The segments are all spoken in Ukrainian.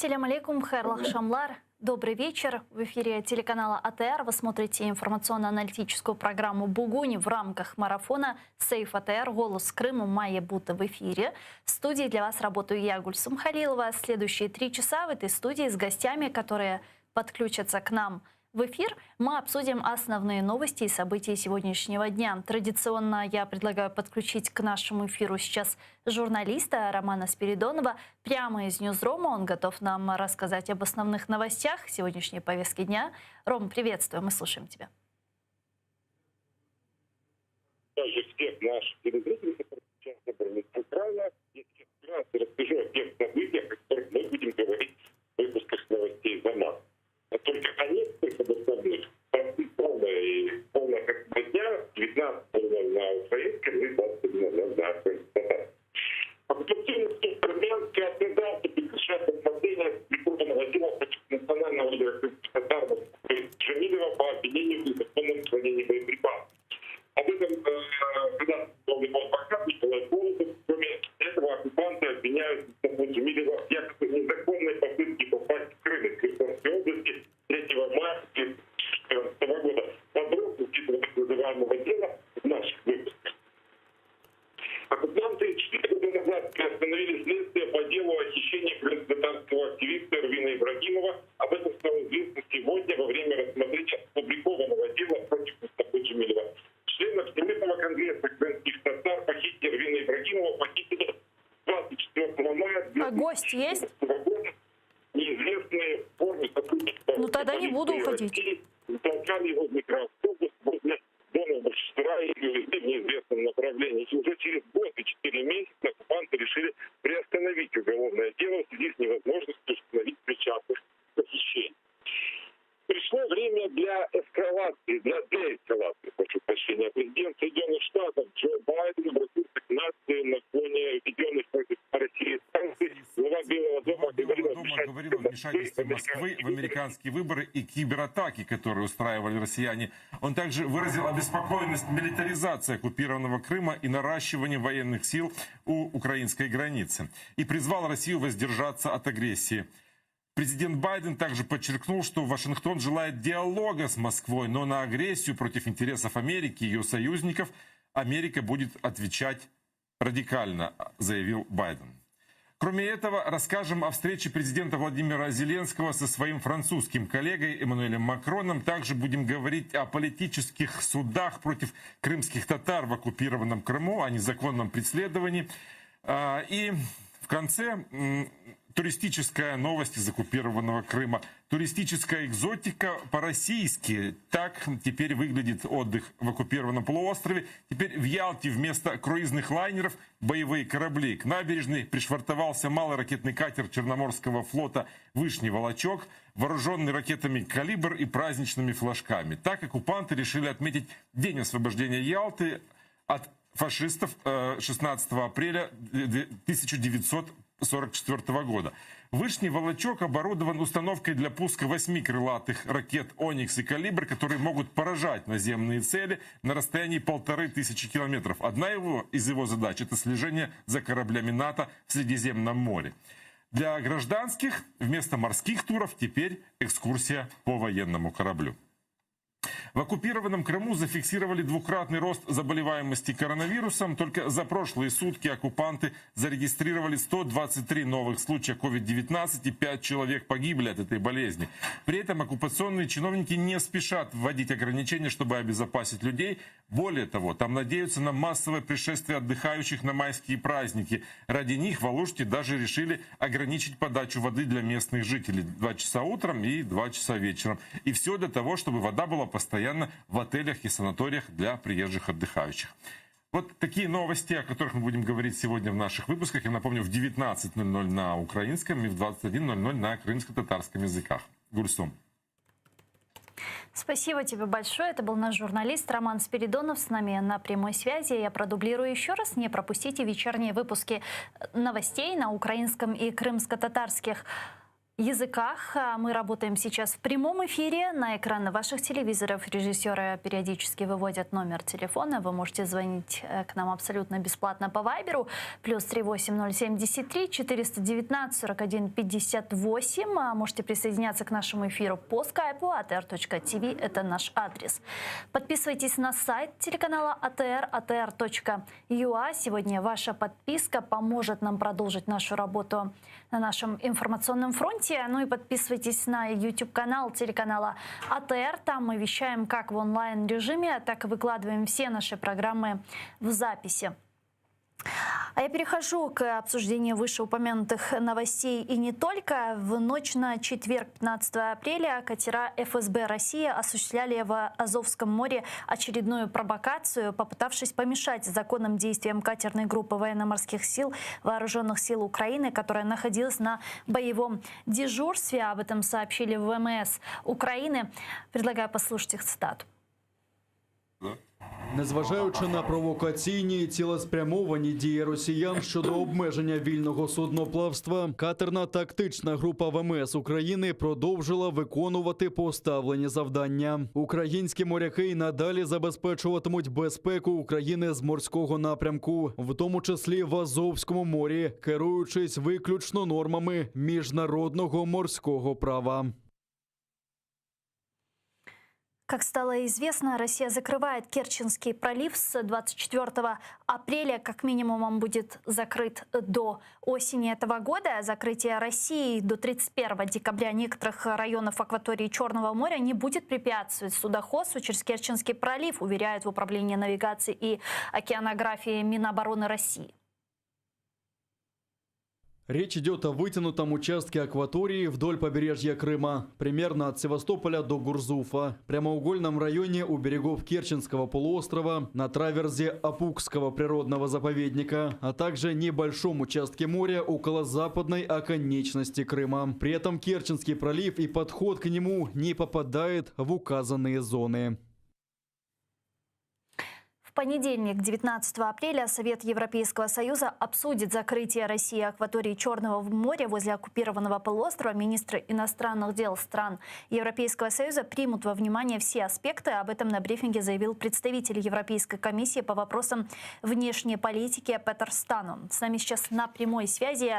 Салям алейкум, хайрлах шамлар. Добрый вечер. В эфире телеканала АТР вы смотрите информационно-аналитическую программу «Бугуни» в рамках марафона «Сейф АТР. Голос Крыма» Майя Бута в эфире. В студии для вас работаю я, Гульсум Халилова. Следующие 3 часа в этой студии с гостями, которые подключатся к нам в эфир, мы обсудим основные новости и события сегодняшнего дня. Традиционно я предлагаю подключить к нашему эфиру сейчас журналиста Романа Спиридонова. Прямо из Ньюзрума он готов нам рассказать об основных новостях сегодняшней повестки дня. Ром, приветствую, мы слушаем тебя. Также всех наших телезрителей, которые сейчас собрались в Украине, я сейчас расскажу о тех событиях, о которых мы будем говорить в выпусках новостей за нас. А только они, основных, полная как дня, 19 на украинском и 20 на украинском. Оперативность армянская организация прекращает рассмотрение прикупленного дела против национального лидера татар Джамилева по обвинению в незаконном хранении боеприпасов. Об этом, когда был адвокат Николай Колосов, кроме этого оккупанты обвиняют Джамилева в якобы незаконной попытке попасть в Крым из Херсонской области 3 мая 2014 года. Подробности этого так называемого дела в наших выпусках. Оккупанты 4 года назад приостановили следствие по делу о хищении крымско-татарского активиста Эрвина Ибрагимова. Об этом стало известно сегодня во время рассмотрения опубликованного дела против Мустафы Джамилева. Членов Всемирного конгресса крымских татар похитили Эрвина Ибрагимова, похитили 24 мая. А гость есть? Неизвестные формы сотрудничества. Ну тогда не буду уходить. Толкали его в микроавтобус возле дома Башштара и увезли в неизвестном направлении. И уже через год и 4 месяца оккупанты решили приостановить уголовное дело в связи с невозможностью установить причастных к похищению. Пришло время для эскалации, прошу прощения. Президент Соединенных Штатов Джо Байден обратился к нации на фоне введенных против России санкций. Глава Белого дома говорил о вмешательстве Москвы в американские выборы и кибератаки, которые устраивали россияне. Он также выразил обеспокоенность милитаризацией оккупированного Крыма и наращиванием военных сил у украинской границы. И призвал Россию воздержаться от агрессии. Президент Байден также подчеркнул, что Вашингтон желает диалога с Москвой, но на агрессию против интересов Америки и ее союзников Америка будет отвечать радикально, заявил Байден. Кроме этого, расскажем о встрече президента Владимира Зеленского со своим французским коллегой Эммануэлем Макроном. Также будем говорить о политических судах против крымских татар в оккупированном Крыму, о незаконном преследовании. И в конце туристическая новость из оккупированного Крыма. Туристическая экзотика по-российски. Так теперь выглядит отдых в оккупированном полуострове. Теперь в Ялте вместо круизных лайнеров боевые корабли. К набережной пришвартовался малый ракетный катер Черноморского флота «Вышний Волочок», вооруженный ракетами «Калибр» и праздничными флажками. Так оккупанты решили отметить День освобождения Ялты от фашистов 16 апреля 1944 года. Вышний Волочок оборудован установкой для пуска 8 крылатых ракет «Оникс» и «Калибр», которые могут поражать наземные цели на расстоянии 1500 километров. Одна из его задач – это слежение за кораблями НАТО в Средиземном море. Для гражданских вместо морских туров теперь экскурсия по военному кораблю. В оккупированном Крыму зафиксировали двукратный рост заболеваемости коронавирусом. Только за прошлые сутки оккупанты зарегистрировали 123 новых случая COVID-19 и 5 человек погибли от этой болезни. При этом оккупационные чиновники не спешат вводить ограничения, чтобы обезопасить людей. Более того, там надеются на массовое пришествие отдыхающих на майские праздники. Ради них в Алуште даже решили ограничить подачу воды для местных жителей. 2 часа утром и 2 часа вечером. И все для того, чтобы вода была постоянно в отелях и санаториях для приезжих отдыхающих. Вот такие новости, о которых мы будем говорить сегодня в наших выпусках. Я напомню, в 19:00 на украинском и в 21:00 на крымско-татарском языках. Гульсум. Спасибо тебе большое. Это был наш журналист Роман Спиридонов с нами на прямой связи. Я продублирую еще раз. Не пропустите вечерние выпуски новостей на украинском и крымско-татарских языках. Мы работаем сейчас в прямом эфире. На экраны ваших телевизоров режиссеры периодически выводят номер телефона. Вы можете звонить к нам абсолютно бесплатно по Вайберу. +38 073 419 41 58. Можете присоединяться к нашему эфиру по скайпу atr.tv. Это наш адрес. Подписывайтесь на сайт телеканала АТР, atr.ua. Сегодня ваша подписка поможет нам продолжить нашу работу на нашем информационном фронте. Ну и подписывайтесь на YouTube-канал телеканала АТР. Там мы вещаем как в онлайн-режиме, так и выкладываем все наши программы в записи. А я перехожу к обсуждению вышеупомянутых новостей и не только. В ночь на четверг, 15 апреля, катера ФСБ России осуществляли в Азовском море очередную провокацию, попытавшись помешать законным действиям катерной группы военно-морских сил Вооруженных сил Украины, которая находилась на боевом дежурстве. Об этом сообщили в ВМС Украины. Предлагаю послушать их цитату. Незважаючи на провокаційні і цілеспрямовані дії росіян щодо обмеження вільного судноплавства, катерна тактична група ВМС України продовжила виконувати поставлені завдання. Українські моряки й надалі забезпечуватимуть безпеку України з морського напрямку, в тому числі в Азовському морі, керуючись виключно нормами міжнародного морського права. Как стало известно, Россия закрывает Керченский пролив с 24 апреля. Как минимум он будет закрыт до осени этого года. Закрытие России до 31 декабря некоторых районов акватории Черного моря не будет препятствовать судоходству через Керченский пролив, уверяют в Управлении навигации и океанографии Минобороны России. Речь идет о вытянутом участке акватории вдоль побережья Крыма, примерно от Севастополя до Гурзуфа, прямоугольном районе у берегов Керченского полуострова, на траверзе Апукского природного заповедника, а также небольшом участке моря около западной оконечности Крыма. При этом Керченский пролив и подход к нему не попадает в указанные зоны. В понедельник, 19 апреля, Совет Европейского Союза обсудит закрытие России акватории Черного моря возле оккупированного полуострова. Министры иностранных дел стран Европейского Союза примут во внимание все аспекты. Об этом на брифинге заявил представитель Европейской комиссии по вопросам внешней политики Петер Стану. С нами сейчас на прямой связи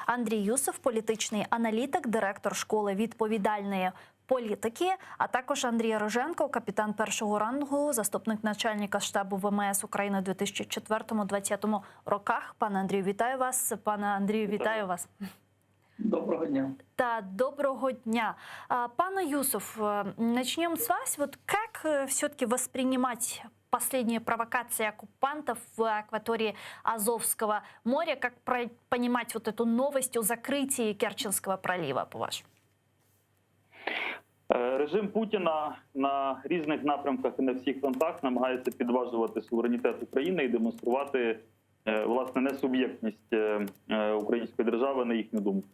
Андрій Юсов, політичний аналітик, директор школи відповідальної політики, а також Андрій Роженко, капітан першого рангу, заступник начальника штабу ВМС України у 2004-2020 роках. Пане Андрію, вітаю вас. Пане Андрію, вітаю вас. Доброго дня. Да, доброго дня. Пане Юсов, начнем с вас. Вот как все-таки воспринимать последние провокации оккупантов в акватории Азовского моря? Как понимать вот эту новость о закрытии Керченского пролива, по-вашему? Режим Путіна на різних напрямках і на всіх фронтах намагається підважувати суверенітет України і демонструвати, власне, несуб'єктність української держави на їхню думку.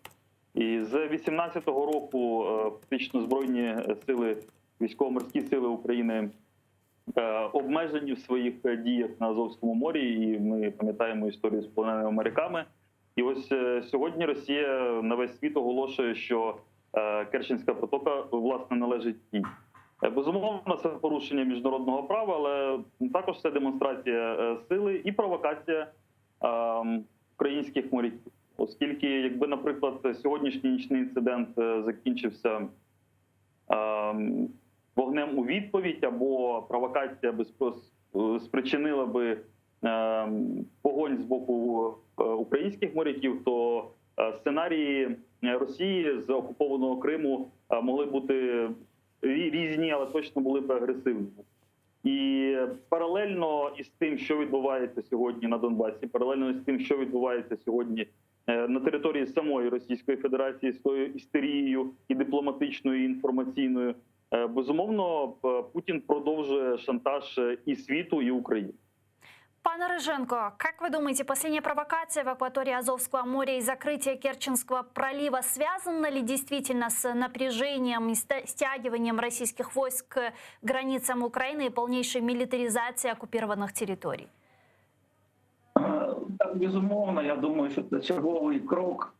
І з 18-го року фактично Збройні сили, військово-морські сили України обмежені в своїх діях на Азовському морі, і ми пам'ятаємо історію з полоненими моряками. І ось сьогодні Росія на весь світ оголошує, що Керченська протока, власне, належить їй. Безумовно, це порушення міжнародного права, але також це демонстрація сили і провокація українських моряків. Оскільки, якби, наприклад, сьогоднішній нічний інцидент закінчився вогнем у відповідь, або провокація би спричинила би вогонь з боку українських моряків, то сценарії Росії з окупованого Криму могли бути різні, але точно були б агресивні. І паралельно із тим, що відбувається сьогодні на Донбасі, паралельно з тим, що відбувається сьогодні на території самої Російської Федерації з тою істерією і дипломатичною, і інформаційною, безумовно, Путін продовжує шантаж і світу, і України. Пане Роженко, как вы думаете, последняя провокация в акватории Азовского моря и закрытие Керченского пролива связано ли действительно с напряжением и стягиванием российских войск к границам Украины и полнейшей милитаризацией оккупированных территорий? Так, безумовно, я думаю, що це черговий крок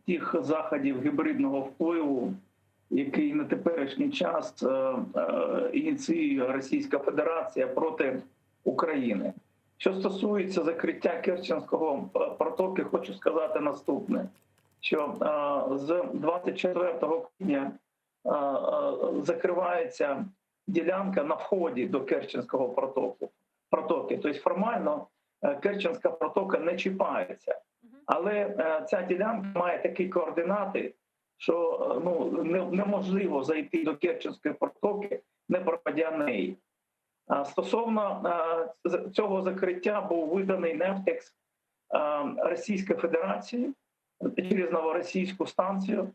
тих заходів гібридного впливу, який на теперішній час ініціює Російська Федерація проти України. Що стосується закриття Керченського протоки, хочу сказати наступне, що з 24 квітня закривається ділянка на вході до Керченського протоки. Тобто формально Керченська протока не чіпається. Але ця ділянка має такі координати, що неможливо зайти до Керченської протоки, не проходя неї. Стосовно цього закриття був виданий нефтекс Російської Федерації через новоросійську станцію.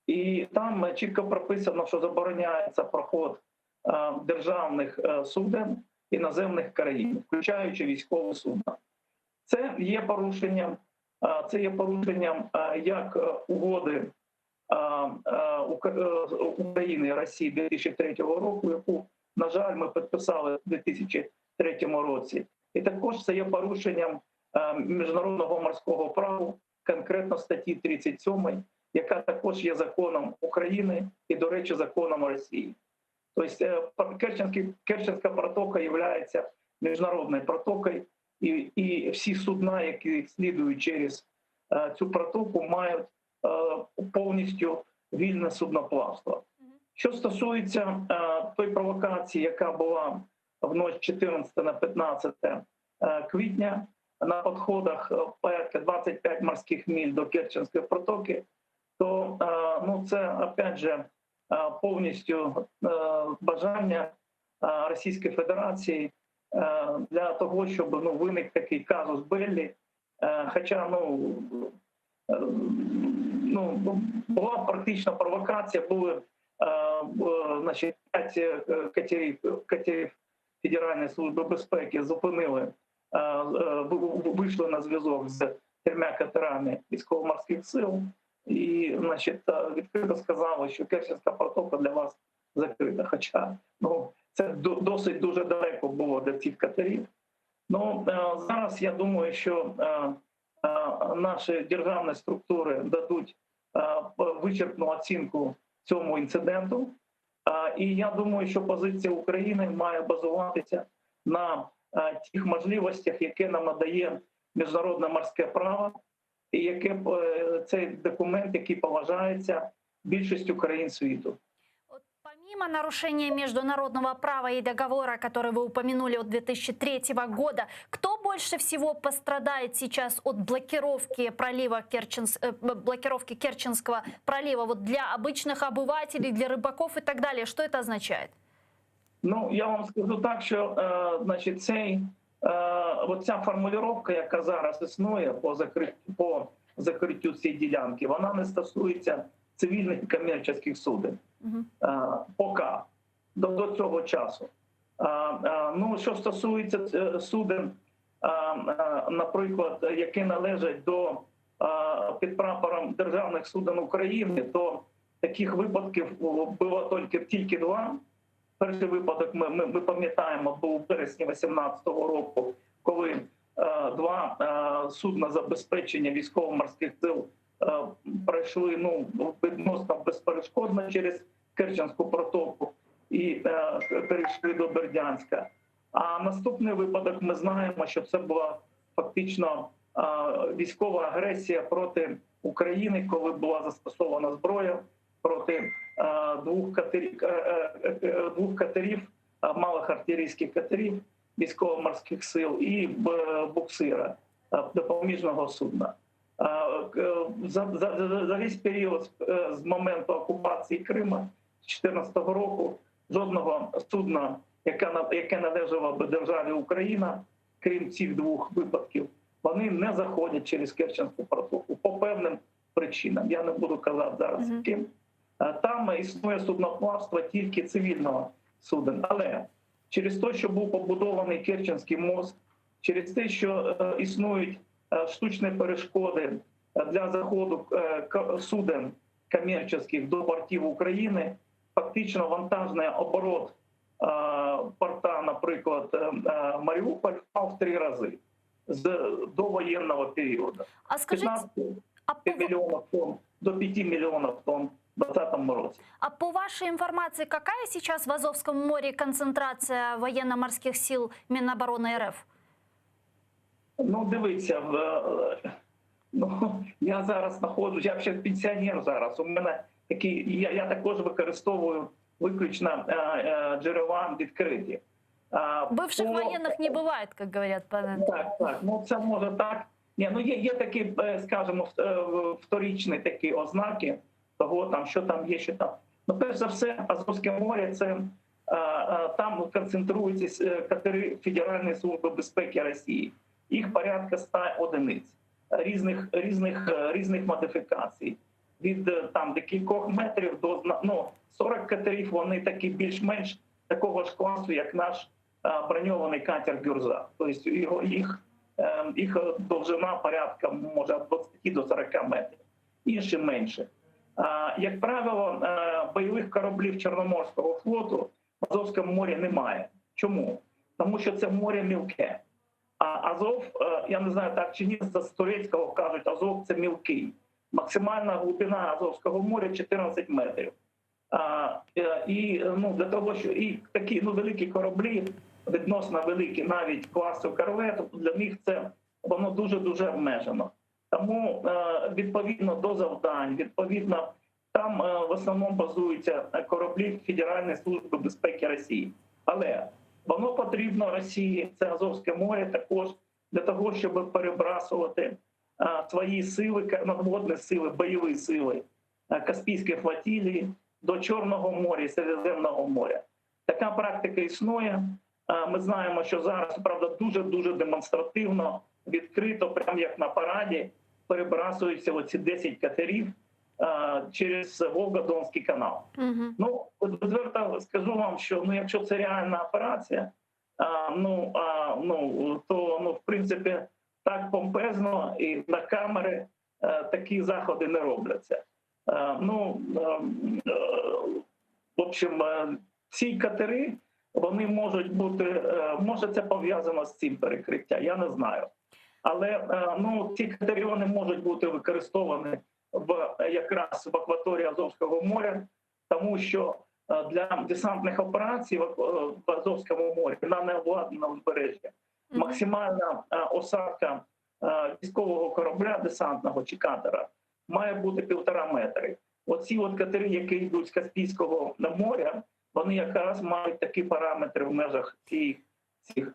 І там чітко прописано, що забороняється проход державних суден іноземних країн, включаючи військові судна. Це є порушенням як угоди України і Росії 2003 року, яку, на жаль, ми підписали в 2003 році. І також це є порушенням міжнародного морського права, конкретно статті 37, яка також є законом України і, до речі, законом Росії. Тобто Керченська протока є міжнародною протокою, і всі судна, які слідують через цю протоку, мають повністю вільне судноплавство. Що стосується той провокації, яка була в ніч 14 на 15 квітня на підходах порядка 25 морських миль до Керченської протоки, то це, опять же, повністю бажання Російської Федерації для того, щоб виник такий казус беллі. Хоча була практично провокація, були 5 катерів Федеральної служби безпеки зупинили, вийшли на зв'язок з 3 катерами військово-морських сил і відкрито сказали, що Керченська протока для вас закрита. Хоча це досить дуже далеко було до цих катерів. Зараз я думаю, що наші державні структури дадуть вичерпну оцінку цьому інциденту. І я думаю, що позиція України має базуватися на тих можливостях, які нам надає міжнародне морське право, і яке цей документ, який поважається більшістю країн світу. Помимо нарушения международного права и договора, который вы упомянули от 2003 года, кто больше всего пострадает сейчас от блокировки Керченского пролива для обычных обывателей, для рыбаков и так далее? Что это означает? Я вам скажу так, що ця формулювання, яка зараз існує по закриттю цієї ділянки, вона не стосується цивільних і комерційних суден. Поки, до цього часу. Що стосується суден, наприклад, які належать під прапором державних суден України, то таких випадків було тільки 2. Перший випадок, ми пам'ятаємо, був у вересні 2018 року, коли 2 судна забезпечення військово-морських сил пройшли відносно безперешкодно через Керченську протоку і перейшли до Бердянська. А наступний випадок, ми знаємо, що це була фактично військова агресія проти України, коли була застосована зброя проти 2 катерів, малих артилерійських катерів військово-морських сил і буксира, допоміжного судна. За весь період з моменту окупації Криму з 2014 року жодного судна, яке належало би державі Україна, крім цих 2 випадків, вони не заходять через Керченську протоку по певним причинам. Я не буду казати зараз яким. Там існує судноплавство тільки цивільного суден. Але через те, що був побудований Керченський мост, через те, що існують штучні перешкоди для заходу суден комерційних до портів України, фактично вантажний оборот порта, наприклад, Маріуполь, впав в 3 рази з довоєнного періоду. А по, мільйонів тонн до 5 мільйонів тонн в 2020 році. а по вашей информации, какая сейчас в Азовском море концентрация военно-морских сил Минобороны РФ? Ну, дивіться, я зараз знаходжусь, я ще пенсіонер зараз. У мене такий, я також використовую виключно джерела відкриті. Бывших По- военных не бывает, как говорят по... Так, ну це може так. Ні, ну є такі, скажімо, вторичні такі ознаки того, там, що там є, що там. Ну, перш за все, Азовське море, це там концентруються катери Федеральної служби безпеки Росії. Їх порядка 100 одиниць різних модифікацій. Від там декількох метрів до 40 катерів, вони такі більш-менш такого ж класу, як наш броньований катер «Гюрза». Тобто їх довжина порядка може від 20 до 40 метрів, інші менше. Як правило, бойових кораблів Чорноморського флоту в Азовському морі немає. Чому? Тому що це море мілке. А Азов, я не знаю так чи ні, з турецького кажуть, Азов – це мілкий. Максимальна глибина Азовського моря – 14 метрів. І для того, що і такі великі кораблі, відносно великі, навіть класу корвету, для них це воно дуже-дуже обмежено. Тому відповідно до завдань, відповідно, там в основному базуються кораблі Федеральної служби безпеки Росії. Але воно потрібно Росії, це Азовське море, також для того, щоб перебрасувати свої сили, надводні сили, бойові сили Каспійської флотилії до Чорного моря і Середземного моря. Така практика існує. Ми знаємо, що зараз, правда, дуже-дуже демонстративно, відкрито, прямо як на параді, перебрасуються оці 10 катерів через Волго-Донський канал. Ну, відверто скажу вам, що якщо це реальна операція, то в принципі так помпезно і на камери такі заходи не робляться. В общем, ці катери, вони можуть бути, може це пов'язано з цим перекриттям, я не знаю. Але ці катери вони можуть бути використовані якраз в акваторії Азовського моря, тому що для десантних операцій в Азовському морі на необладнаному узбережжі максимальна осадка військового корабля десантного чи катера має бути 1,5 метри. Оці катери, які йдуть з Каспійського моря, вони якраз мають такі параметри в межах цих.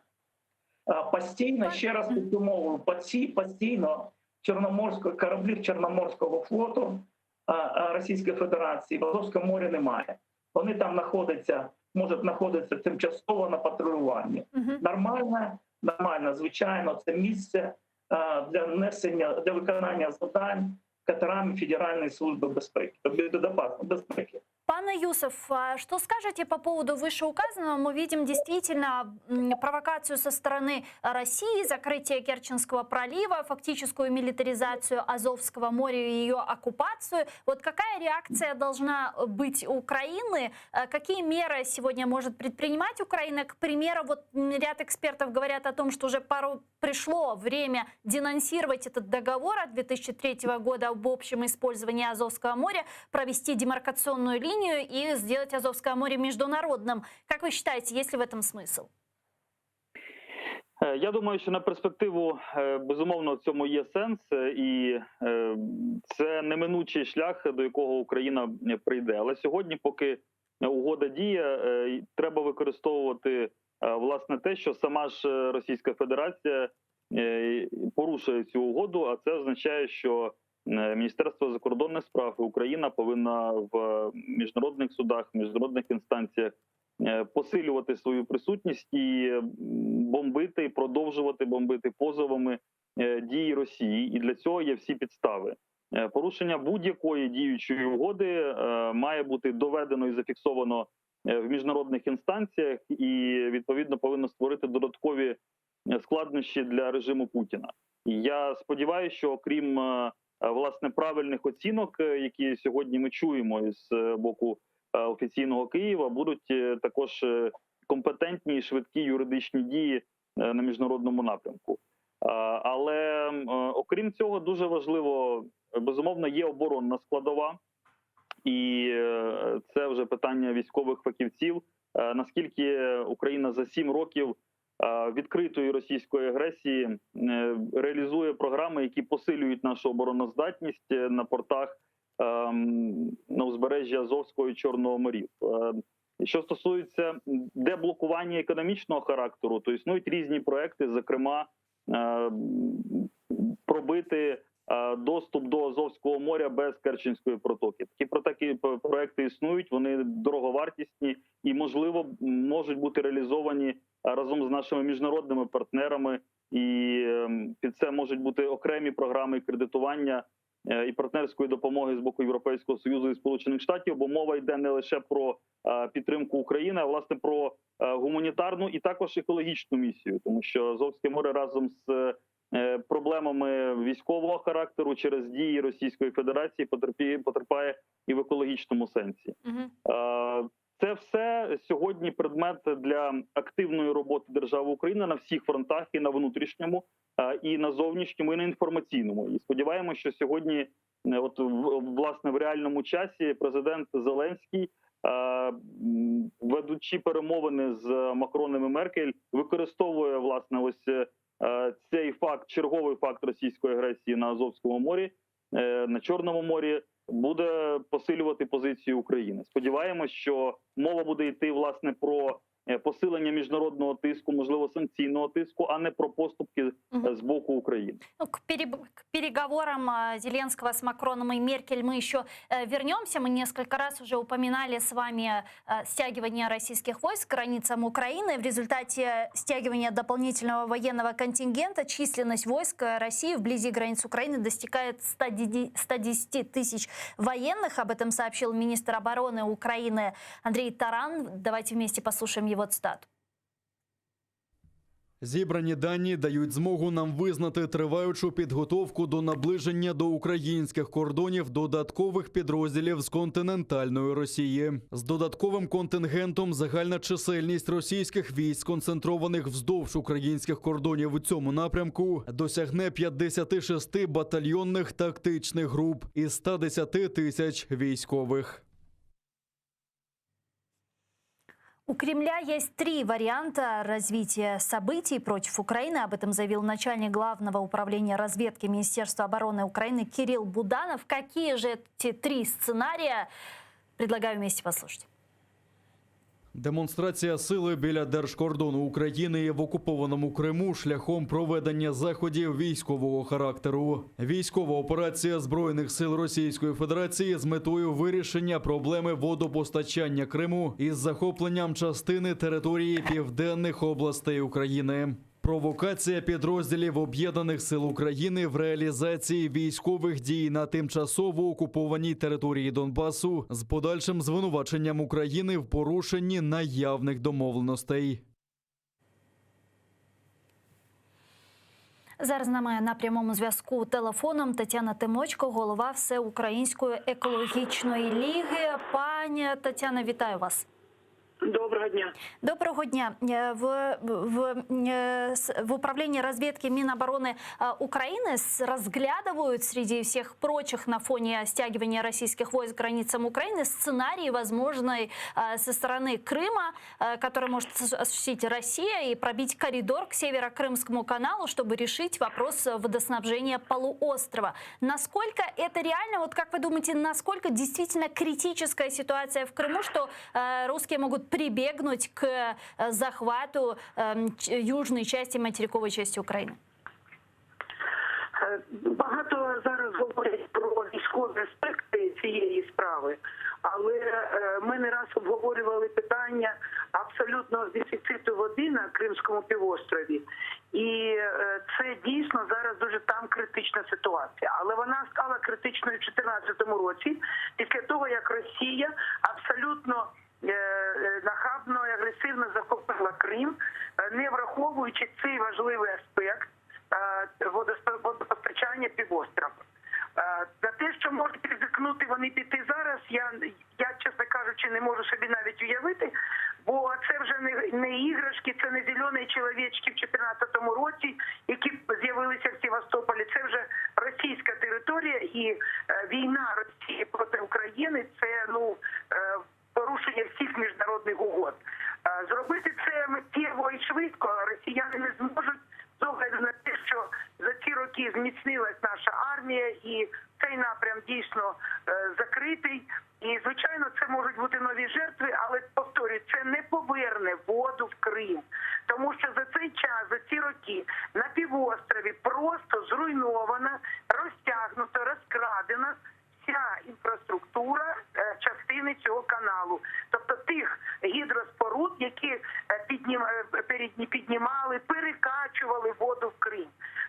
Постійно, ще раз підсумовую, постійно кораблів Чорноморського флоту Російської Федерації в Азовському морі немає. Вони там можуть знаходитися тимчасово на патрулюванні. Нормально, звичайно, це місце для виконання завдань катерами Федеральной службы безопасности. Пане Юсов, что скажете по поводу вышеуказанного? Мы видим действительно провокацию со стороны России, закрытие Керченского пролива, фактическую милитаризацию Азовского моря и ее оккупацию. Вот какая реакция должна быть у Украины? Какие меры сегодня может предпринимать Украина? К примеру, ряд экспертов говорят о том, что уже пришло время денонсировать этот договор от 2003 года об общем использовании Азовского моря, провести демаркационную линию и сделать Азовское море международным. Как вы считаете, есть ли в этом смысл? Я думаю, що на перспективу, безумовно, в цьому є сенс, і це неминучий шлях, до якого Україна прийде. Але сьогодні, поки угода діє, треба використовувати, власне, те, що сама ж Російська Федерація порушує цю угоду, а це означає, що Міністерство закордонних справ і Україна повинна в міжнародних судах, міжнародних інстанціях посилювати свою присутність і бомбити, продовжувати бомбити позовами дії Росії. І для цього є всі підстави. Порушення будь-якої діючої угоди має бути доведено і зафіксовано в міжнародних інстанціях і, відповідно, повинно створити додаткові складнощі для режиму Путіна. І я сподіваюся, що окрім власне правильних оцінок, які сьогодні ми чуємо з боку офіційного Києва, будуть також компетентні і швидкі юридичні дії на міжнародному напрямку. Але окрім цього, дуже важливо безумовно, є оборонна складова. І це вже питання військових фахівців. Наскільки Україна за 7 років відкритої російської агресії реалізує програми, які посилюють нашу обороноздатність на портах на узбережжі Азовського і Чорного морів. Що стосується деблокування економічного характеру, то існують різні проекти, зокрема пробити доступ до Азовського моря без Керченської протоки. Такі проекти існують, вони дороговартісні і, можливо, можуть бути реалізовані разом з нашими міжнародними партнерами. І під це можуть бути окремі програми кредитування і партнерської допомоги з боку Європейського Союзу і Сполучених Штатів, бо мова йде не лише про підтримку України, а власне про гуманітарну і також екологічну місію, тому що Азовське море разом з проблемами військового характеру через дії Російської Федерації потерпає і в екологічному сенсі. Це все сьогодні предмет для активної роботи держави Україна на всіх фронтах, і на внутрішньому, і на зовнішньому, і на інформаційному. І сподіваємося, що сьогодні, от власне в реальному часі, президент Зеленський, ведучи перемовини з Макроном і Меркель, використовує власне ось цей факт, черговий факт російської агресії на Азовському морі, на Чорному морі, буде посилювати позицію України. Сподіваємось, що мова буде йти власне про посилення міжнародного тиску, можливо, санкційного тиску, а не про поступки з боку України. Ну, к переговорам Зеленского с Макроном и Меркель мы еще вернемся. Мы несколько раз уже упоминали с вами стягивание российских войск к границам Украины. В результате стягивания дополнительного военного контингента численность войск России вблизи границ Украины достигает 110 тысяч военных. Об этом сообщил министр обороны Украины Андрей Таран. Давайте вместе послушаем его цитату. Зібрані дані дають змогу нам визнати триваючу підготовку до наближення до українських кордонів додаткових підрозділів з континентальної Росії. З додатковим контингентом загальна чисельність російських військ, сконцентрованих вздовж українських кордонів у цьому напрямку, досягне 56 батальйонних тактичних груп і 110 тисяч військових. У Кремля есть 3 варианта развития событий против Украины. Об этом заявил начальник Главного управления разведки Министерства обороны Украины Кирилл Буданов. Какие же эти 3 сценария? Предлагаю вместе послушать. Демонстрація сили біля держкордону України і в окупованому Криму шляхом проведення заходів військового характеру. Військова операція Збройних сил Російської Федерації з метою вирішення проблеми водопостачання Криму із захопленням частини території південних областей України. Провокація підрозділів Об'єднаних сил України в реалізації військових дій на тимчасово окупованій території Донбасу з подальшим звинуваченням України в порушенні наявних домовленостей. Зараз з нами на прямому зв'язку телефоном Тетяна Тимочко, голова Всеукраїнської екологічної ліги. Пані Тетяна, вітаю вас. Доброго дня. Доброго дня. В управлении разведки Минобороны Украины разглядывают среди всех прочих на фоне стягивания российских войск к границам Украины сценарий возможной со стороны Крыма, который может осуществить Россия и пробить коридор к Северо-Крымскому каналу, чтобы решить вопрос водоснабжения полуострова. Насколько это реально? Вот как вы думаете, насколько действительно критическая ситуация в Крыму, что русские могут прибегнуть к захвату южной части, материковой части України? Багато зараз говорять про військові аспекти цієї справи, але ми не раз обговорювали питання абсолютного дефіциту води на Кримському півострові. І це дійсно зараз дуже там критична ситуація. Але вона стала критичною в 2014 році, після того, як Росія абсолютно нахабно і агресивно захопила Крим, не враховуючи цей важливий аспект водопостачання півострова. За те, що можуть ризикнути вони піти зараз, я, чесно кажучи, не можу собі навіть уявити, бо це вже не іграшки, це не зелені чоловічки в 2014 році, які з'явилися в Севастополі, це вже російська територія і війна Росії проти України – це порушення всіх міжнародних угод. Зробити це миттєво і швидко росіяни не зможуть, з огляду на те, що за ці роки зміцнилась наша армія і цей напрям дійсно закритий. І, звичайно, це можуть бути нові жертви, але, повторюю, це не поверне воду в Крим. Тому що за цей час, за ці роки на півострові просто зруйнована, розтягнута, розкрадена вся інфраструктура частини цього каналу. Тобто тих гідроспоруд, які піднімали, перекачували воду в Крим.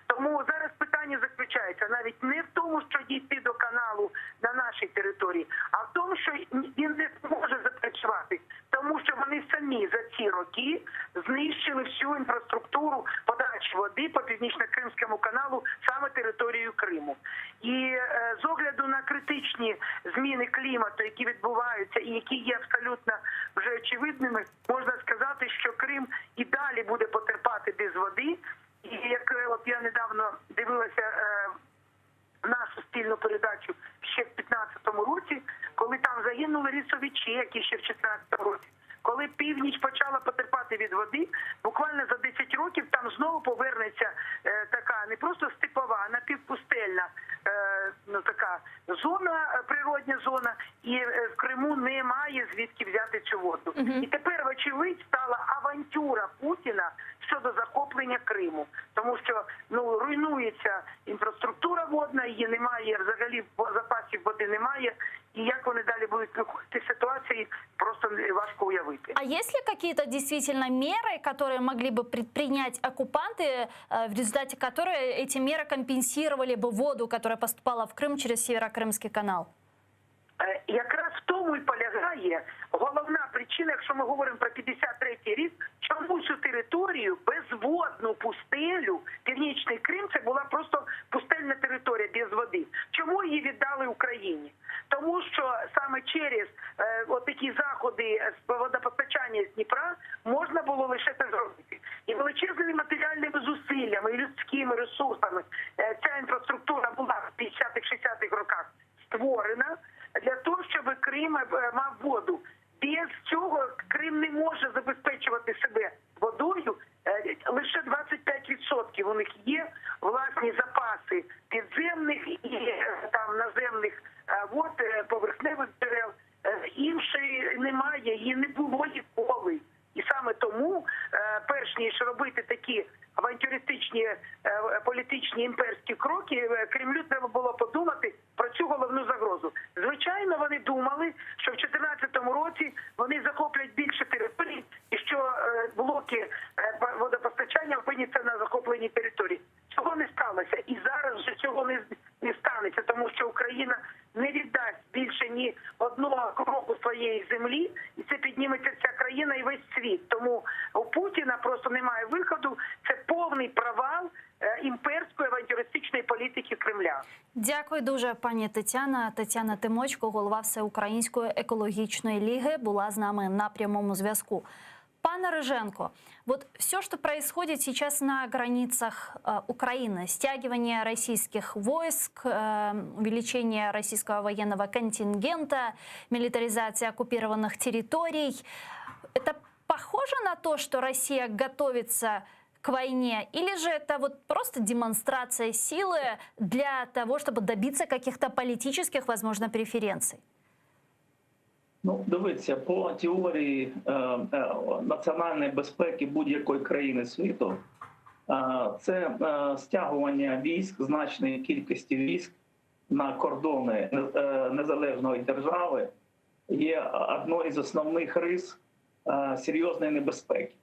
Тому зараз питання заключається навіть не в тому, що дійти до каналу на нашій території, а в тому, що він не зможе запрацювати, тому що вони самі за ці роки знищили всю інфраструктуру подачі води по Північно-Кримському каналу саме територією Криму. І з огляду на критичні зміни клімату, які відбуваються і які є абсолютно вже очевидними, можна сказати, що Крим і далі буде потерпати без води. І як от я недавно дивилася нашу спільну передачу ще в 2015 році, коли там загинули лісовичі, які ще в 2016 році, коли північ почала потерпати від води, буквально за 10 років там знову повернеться така не просто степова, а напівпустельна така зона, природня зона, і в Криму немає звідки взяти цю воду. І тепер, вочевидь, стала авантюра Путіна щодо захоплення Криму. Тому що руйнується інфраструктура водна, її немає, взагалі запасів води немає. И як вони далі будуть виходити з ситуації, просто важко уявити. А есть ли какие-то действительно меры, которые могли бы предпринять оккупанты, в результате которой эти меры компенсировали бы воду, которая поступала в Крым через Северокрымский канал? Якраз в тому і полягає головна причина, якщо ми говоримо про 53-й рік, чому цю територію, безводну пустелю, Північний Крим, це була просто пустельна територія без води. Чому її віддали Україні? Тому що саме через такі заходи з водопостачання з Дніпра можна було лише це зробити. І величезними матеріальними зусиллями, і людськими ресурсами ця інфраструктура була в 50-60-х роках створена для того, щоб Крим мав воду. Без цього Крим не може забезпечувати себе водою. Лише 25% у них є власні запаси підземних і там наземних вод, поверхневих джерел. Іншої немає, її не було ніколи. І саме тому, перш ніж робити такі авантюристичні політичні імперські кроки, Кремлю треба було подумати про цю головну загрозу. Звичайно, вони думали, що в 2014 році вони захоплять більше територій і що блоки водопостачання опиняться на захопленій території. Цього не сталося. І зараз вже цього не станеться, тому що Україна не віддасть більше ні одного кроку своєї землі, і це підніметься вся країна і весь світ. Тому у Путіна просто немає виходу. Це повний провал імперської авантюристичної політики Кремля. Дякую дуже, пані Тетяна. Тетяна Тимочко, голова Всеукраїнської екологічної ліги, була з нами на прямому зв'язку. Пане Рыженко, вот все, что происходит сейчас на границах Украины, стягивание российских войск, увеличение российского военного контингента, милитаризация оккупированных территорий, это похоже на то, что Россия готовится к войне, или же это вот просто демонстрация силы для того, чтобы добиться каких-то политических, возможно, преференций? Дивіться, по теорії національної безпеки будь-якої країни світу, це стягування військ, значної кількості військ на кордони незалежної держави є одною із основних рис серйозної небезпеки.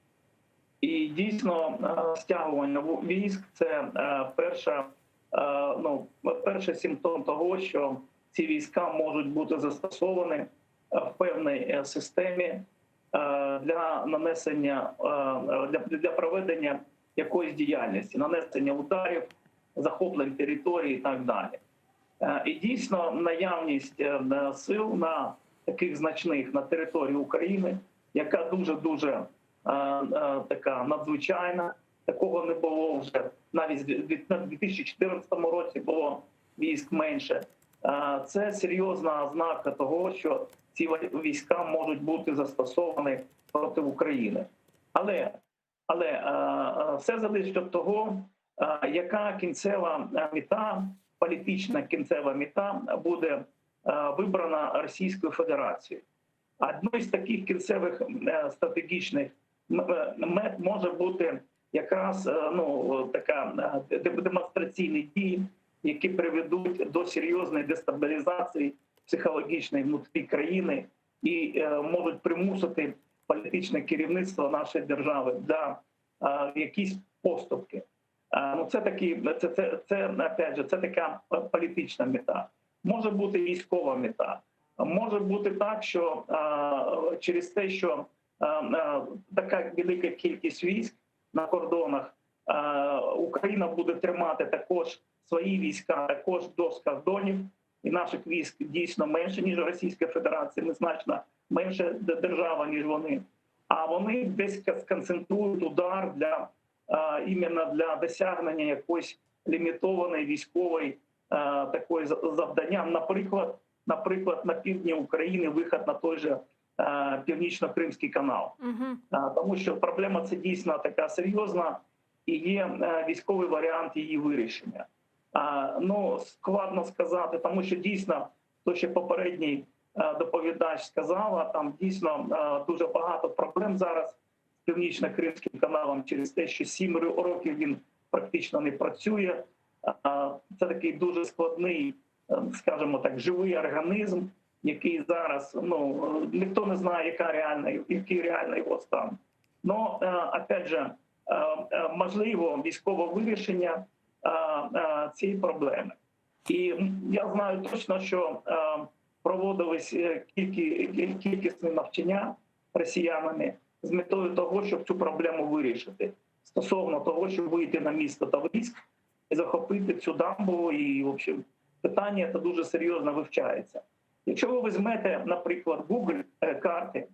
І дійсно стягування військ – це перший симптом того, що ці війська можуть бути застосовані в певній системі для нанесення, для проведення якоїсь діяльності, нанесення ударів, захоплень території і так далі. І дійсно наявність сил на таких значних на території України, яка дуже-дуже така надзвичайна, Такого не було вже навіть на 2014 році було військ менше. Це серйозна ознака того, що ці війська можуть бути застосовані проти України. Але все залежить від того, яка кінцева мета, політична кінцева мета буде вибрана Російською Федерацією. Одною з таких кінцевих стратегічних мет може бути якраз така демонстраційні дії, які приведуть до серйозної дестабілізації психологічної внутрі країни і можуть примусити політичне керівництво нашої держави для якісь поступки. Це така політична мета. Може бути військова мета. Може бути так, що через те, що така велика кількість військ на кордонах, Україна буде тримати також свої війська, також до кордонів, і наших військ дійсно менше, ніж Російська Федерація, незначно менше держава, ніж вони. А вони десь сконцентрують удар іменно для досягнення якоїсь лімітованої військової такої завдання. Наприклад, на півдні України вихід на той же Північно-Кримський канал. Тому що проблема це дійсно така серйозна і є військовий варіант її вирішення. Складно сказати, тому що дійсно, то, що попередній доповідач сказала, там дійсно дуже багато проблем зараз з Північно-Кримським каналом через те, що 7 років він практично не працює. Це такий дуже складний, скажімо так, живий організм, який зараз, ніхто не знає, який реальний його стан. Опять же, можливо військове вирішення цієї проблеми. І я знаю точно, що проводились кількісні навчання росіянами з метою того, щоб цю проблему вирішити. Стосовно того, щоб вийти на місто Таврійськ і захопити цю дамбу, і, в общем, питання це дуже серйозно вивчається. Якщо ви візьмете, наприклад, Google карти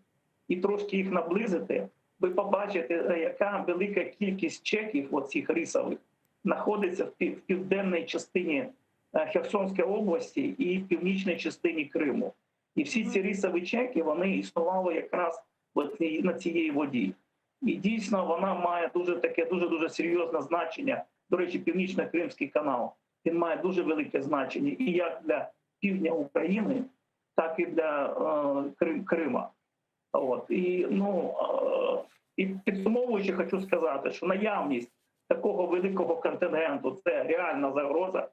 і трошки їх наблизите, ви побачите, яка велика кількість чеків, оцих рисових, знаходиться в південній частині Херсонської області і в північній частині Криму. І всі ці рисові чеки, вони існували якраз на цієї воді. І дійсно вона має дуже серйозне значення. До речі, Північно-Кримський канал, він має дуже велике значення і як для півдня України, так і для Крима. І підсумовуючи, хочу сказати, що наявність такого великого контингенту – це реальна загроза.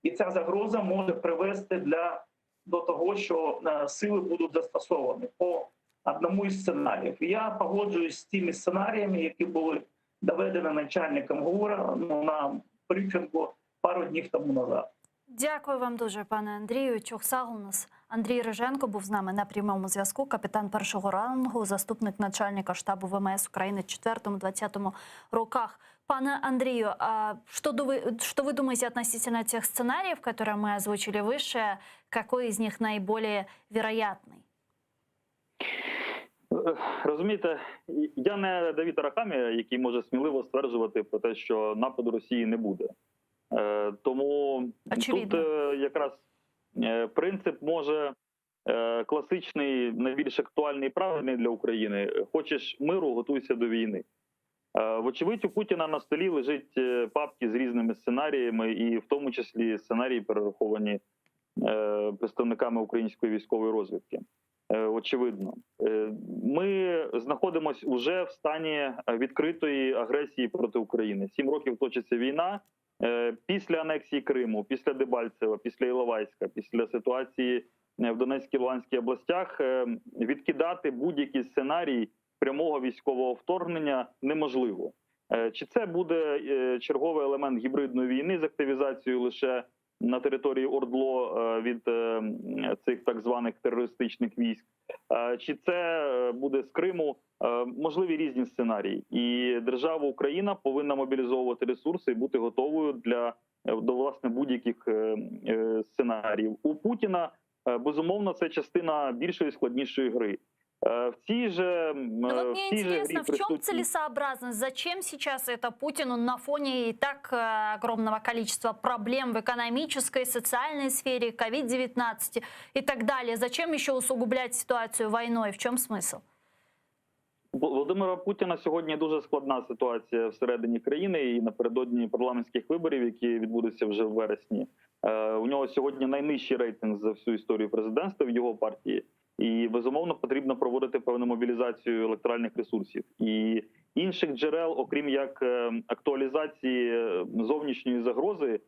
І ця загроза може привести до того, що сили будуть застосовані по одному із сценаріїв. Я погоджуюсь з тими сценаріями, які були доведені начальником ГУР на брифінгу пару днів тому назад. Дякую вам дуже, пане Андрію. Чохсал у нас Андрій Риженко був з нами на прямому зв'язку, капітан першого рангу, заступник начальника штабу ВМС України в 4-20 роках. Пане Андрею, а что вы думаете относительно тех сценариев, которые мы озвучили выше? Какой из них наиболее вероятный? Розумієте, я не Давид Арахамія, який може сміливо стверджувати про те, що нападу Росії не буде. Тому очевидно. Тут якраз принцип може класичний, найбільш актуальний і правильний для України. Хочеш миру, готуйся до війни. Вочевидь, у Путіна на столі лежить папки з різними сценаріями, і в тому числі сценарії, перераховані представниками української військової розвідки. Очевидно. Ми знаходимося уже в стані відкритої агресії проти України. 7 років точиться війна. Після анексії Криму, після Дебальцева, після Іловайська, після ситуації в Донецькій, Луганській областях відкидати будь-який сценарій прямого військового вторгнення неможливо. Чи це буде черговий елемент гібридної війни з активізацією лише на території ОРДЛО від цих так званих терористичних військ, чи це буде з Криму, можливі різні сценарії. І держава Україна повинна мобілізовувати ресурси і бути готовою до власне будь-яких сценаріїв. У Путіна, безумовно, це частина більшої складнішої гри. В цій же Ну вот мне в цій же грі интересно, в чем присутні- целесообразность? Зачем сейчас это Путину на фоне и так огромного количества проблем в экономической, социальной сфере, COVID-19 и так далее? Зачем еще усугублять ситуацию войной? В чем смысл? Володимира Путіна сьогодні дуже складна ситуація всередині країни і напередодні парламентських виборів, які відбудуться вже в вересні. У нього сьогодні найнижчий рейтинг за всю історію президентства в його партії. І, безумовно, потрібно проводити певну мобілізацію електоральних ресурсів. І інших джерел, окрім як актуалізації зовнішньої загрози,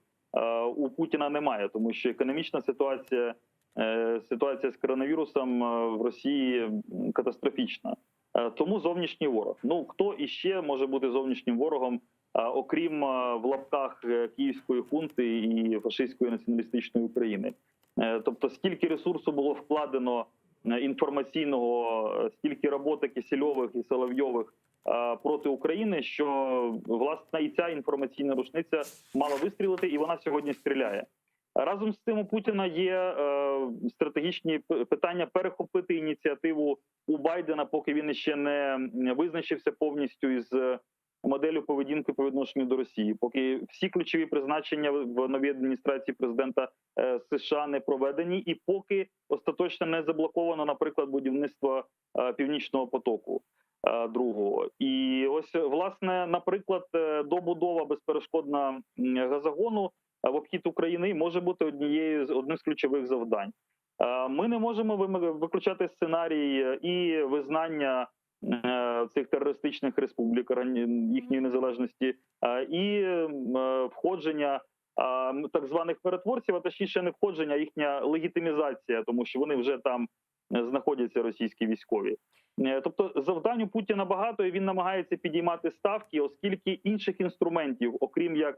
у Путіна немає. Тому що економічна ситуація з коронавірусом в Росії катастрофічна. Тому зовнішній ворог. Ну, хто іще може бути зовнішнім ворогом, окрім в лапках київської хунти і фашистської націоналістичної України? Тобто, скільки ресурсу було вкладено інформаційного, стільки роботи Кисельових і Соловйових проти України, що, власне, і ця інформаційна рушниця мала вистрілити, і вона сьогодні стріляє. Разом з цим у Путіна є стратегічні питання перехопити ініціативу у Байдена, поки він ще не визначився повністю із моделлю поведінки по відношенню до Росії, поки всі ключові призначення в новій адміністрації президента США не проведені, і поки остаточно не заблоковано, наприклад, будівництво Північного потоку другого. І ось, власне, наприклад, добудова безперешкодна газогону в обхід України може бути одним з ключових завдань. Ми не можемо виключати сценарій і визнання цих терористичних республік, їхньої незалежності, і входження так званих миротворців, а точніше не входження, а їхня легітимізація, тому що вони вже там знаходяться, російські військові. Тобто завдань у Путіна багато, і він намагається підіймати ставки, оскільки інших інструментів, окрім як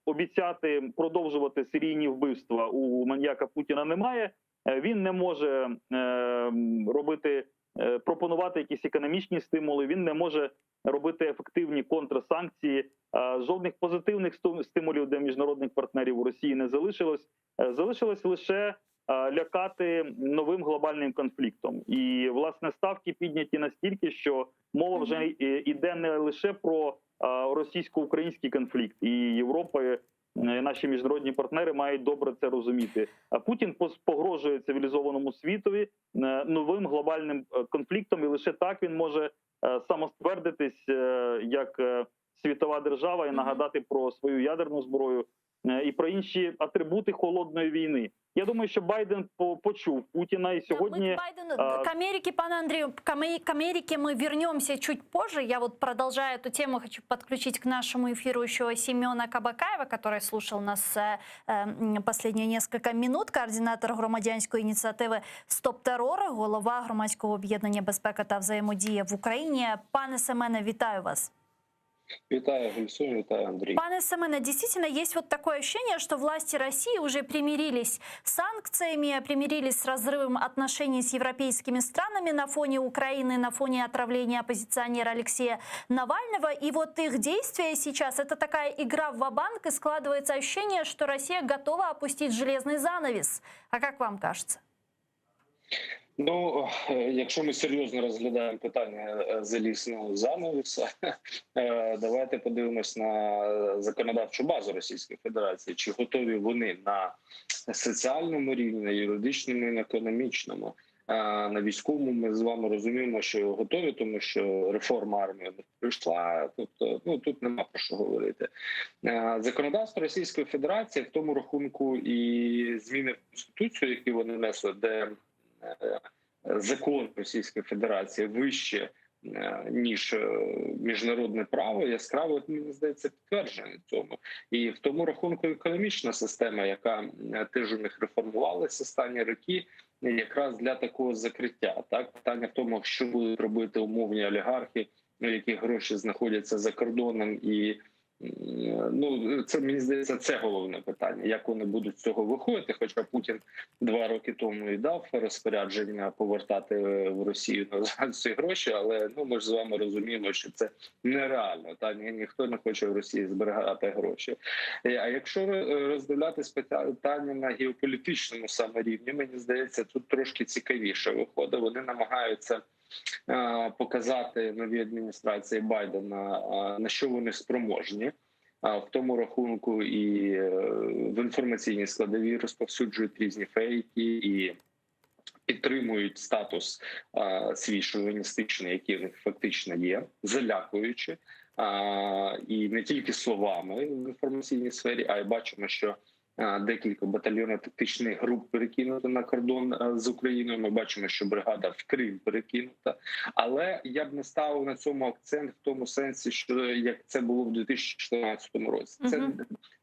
обіцяти продовжувати серійні вбивства, у маньяка Путіна немає. Він не може пропонувати якісь економічні стимули, він не може робити ефективні контрсанкції. Жодних позитивних стимулів для міжнародних партнерів у Росії не залишилось. Залишилось лише лякати новим глобальним конфліктом. І, власне, ставки підняті настільки, що мова вже йде не лише про російсько-український конфлікт. І Європа, і наші міжнародні партнери мають добре це розуміти. А Путін погрожує цивілізованому світові новим глобальним конфліктом, і лише так він може самоствердитись як світова держава і нагадати про свою ядерну зброю і про інші атрибути холодної війни. Я думаю, що Байден почув Путіна, і сьогодні... К Америке, пане Андрею, к Америке мы вернемся чуть позже. Я вот, продолжая эту тему, хочу подключить к нашему эфиру еще Семена Кабакаева, который слушал нас последние несколько минут, координатор громадянської ініціативи «Стоп терору», голова громадського об'єднання «Безпека та взаємодія в Україні». Пане Семене, вітаю вас. Витаю, Гульсун, витаю, Андрей. Пане Семене, действительно есть вот такое ощущение, что власти России уже примирились с санкциями, примирились с разрывом отношений с европейскими странами на фоне Украины, на фоне отравления оппозиционера Алексея Навального. И вот их действия сейчас — это такая игра в ва-банк, и складывается ощущение, что Россия готова опустить железный занавес. А как вам кажется? Ну, якщо ми серйозно розглядаємо питання залізного занавіса, давайте подивимось на законодавчу базу Російської Федерації. Чи готові вони на соціальному рівні, на юридичному і на економічному? На військовому ми з вами розуміємо, що готові, тому що реформа армії не прийшла. Тобто, ну, тут нема про що говорити. Законодавство Російської Федерації, в тому рахунку і зміни в Конституцію, які вони несли, де закон Російської Федерації вище, ніж міжнародне право, яскраво, мені здається, підтвердження цьому. І в тому рахунку економічна система, яка теж у них реформувалася останні роки, якраз для такого закриття. Так, питання в тому, що будуть робити умовні олігархи, які гроші знаходяться за кордоном і Ну, це, мені здається, це головне питання, як вони будуть з цього виходити. Хоча Путін 2 роки тому і дав розпорядження повертати в Росію назад ці гроші, але ну ми ж з вами розуміємо, що це нереально. Та ніхто не хоче в Росії зберігати гроші. А якщо роздивлятись питання на геополітичному саме рівні, мені здається, тут трошки цікавіше виходить. Вони намагаються показати новій адміністрації Байдена, на що вони спроможні. В тому рахунку і в інформаційній складовій розповсюджують різні фейки і підтримують статус свій шовіністичний, який в них фактично є, залякуючи. І не тільки словами в інформаційній сфері, а й бачимо, що декілька батальйонно-тактичних груп перекинуто на кордон з Україною. Ми бачимо, що бригада в Крим перекинута. Але я б не ставив на цьому акцент в тому сенсі, що як це було в 2014 році.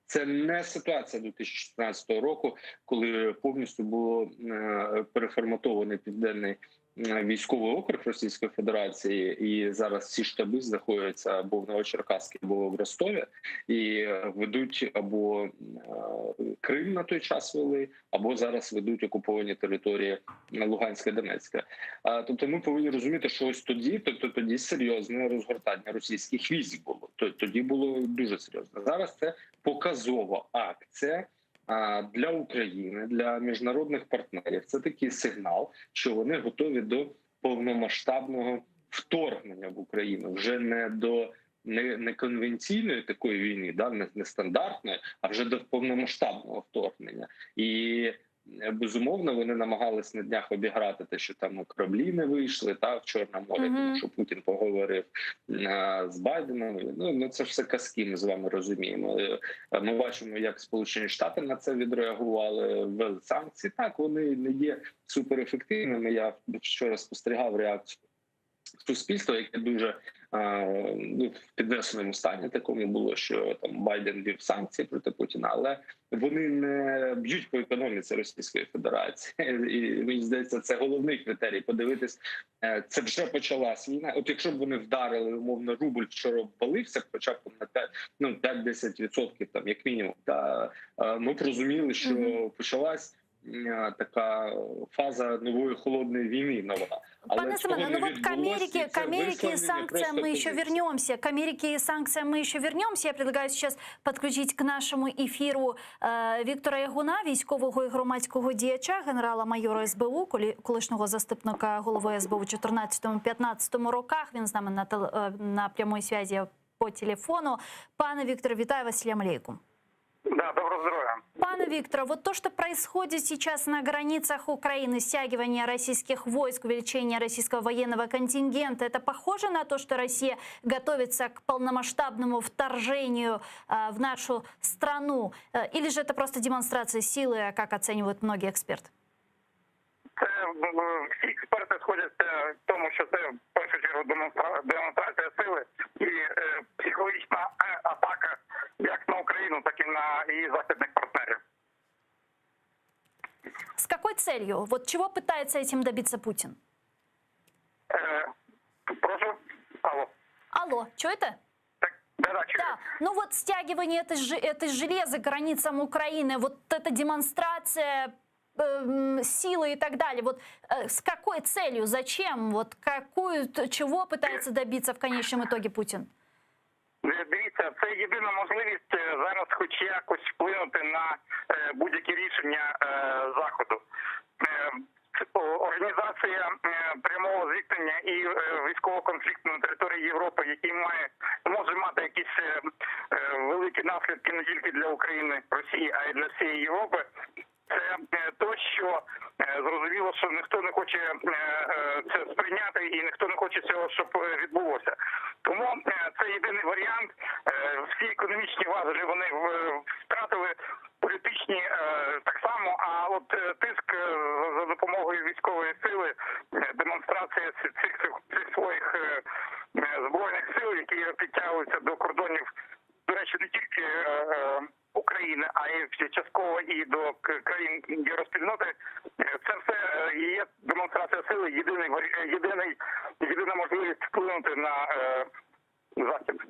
Це не ситуація 2014 року, коли повністю було переформатований південний військовий округ Російської Федерації, і зараз всі штаби знаходяться або в Новочеркаській, або в Ростові, і ведуть або Крим на той час вели, або зараз ведуть окуповані території Луганська, Донецька. Тобто ми повинні розуміти, що ось тоді серйозне розгортання російських військ було. Тоді було дуже серйозно. Зараз це показова акція для України, для міжнародних партнерів. Це такий сигнал, що вони готові до повномасштабного вторгнення в Україну. Вже не до неконвенційної такої війни, не стандартної, а вже до повномасштабного вторгнення. І безумовно, вони намагались на днях обіграти те, що там кораблі не вийшли в Чорне море, тому що Путін поговорив з Байденом. Ну, це ж все казки, ми з вами розуміємо. Ми бачимо, як Сполучені Штати на це відреагували, ввели санкції. Так, вони не є суперефективними. Я вчора спостерігав реакцію суспільства, яке дуже в піднесеному стані такому було, що там Байден ввів санкції проти Путіна, але вони не б'ють по економіці Російської Федерації. І мені здається, це головний критерій. Подивитись, це вже почалась війна. От якщо б вони вдарили, умовно, рубль вчора обвалився, хоча б на 5-10%, там, як мінімум, ми б розуміли, що почалась така фаза нової холодної війны нова. Пане Семене, ну вот к Америке и санкциям мы еще вернемся. К Америке и санкциям мы еще вернемся. Я предлагаю сейчас подключить к нашому ефіру Віктора Ягуна, військового і громадського діяча, генерала-майора СБУ, колишнього заступника голови СБУ в 2014-2015 роках. Він з нами на прямой связи по телефону. Пане Вікторе, вітаю вас, салям алейкум. Да, доброго здоровья. Пане Виктор, вот то, что происходит сейчас на границах Украины, стягивание российских войск, увеличение российского военного контингента, это похоже на то, что Россия готовится к полномасштабному вторжению в нашу страну? Или же это просто демонстрация силы, как оценивают многие эксперты? Всі експерти сходять в тому, що це в першу чергу демонстрація сили і психологічна атака як на Україну, так і на її західних партнерів. С какой целью? Вот чего пытается этим добиться Путин? Прошу. Алло. Алло, что это? Да, ну вот стягивание этой железа к границам Украины, вот эта демонстрация силы и так далее. Вот с какой целью, зачем, вот чего пытается добиться в конечном итоге Путин? Дивіться, це єдина можливість зараз хоч якось вплинути на будь-які рішення Заходу. Організація прямого зіткнення і військового конфлікту на території Європи, який може мати якісь великі наслідки не тільки для України, Росії, а й для всієї Європи, це то, що зрозуміло, що ніхто не хоче це сприйняти і ніхто не хоче цього, щоб відбулося. Тому це єдиний варіант. Всі економічні важелі вони втратили, політичні так само, а от тиск за допомогою військової сили, демонстрація цих своїх збройних сил, які підтягуються до кордонів, до речі, не тільки України, а й частково і до країн євроспільноти, це все є демонстрація сили, єдина можливість вплинути на Захід.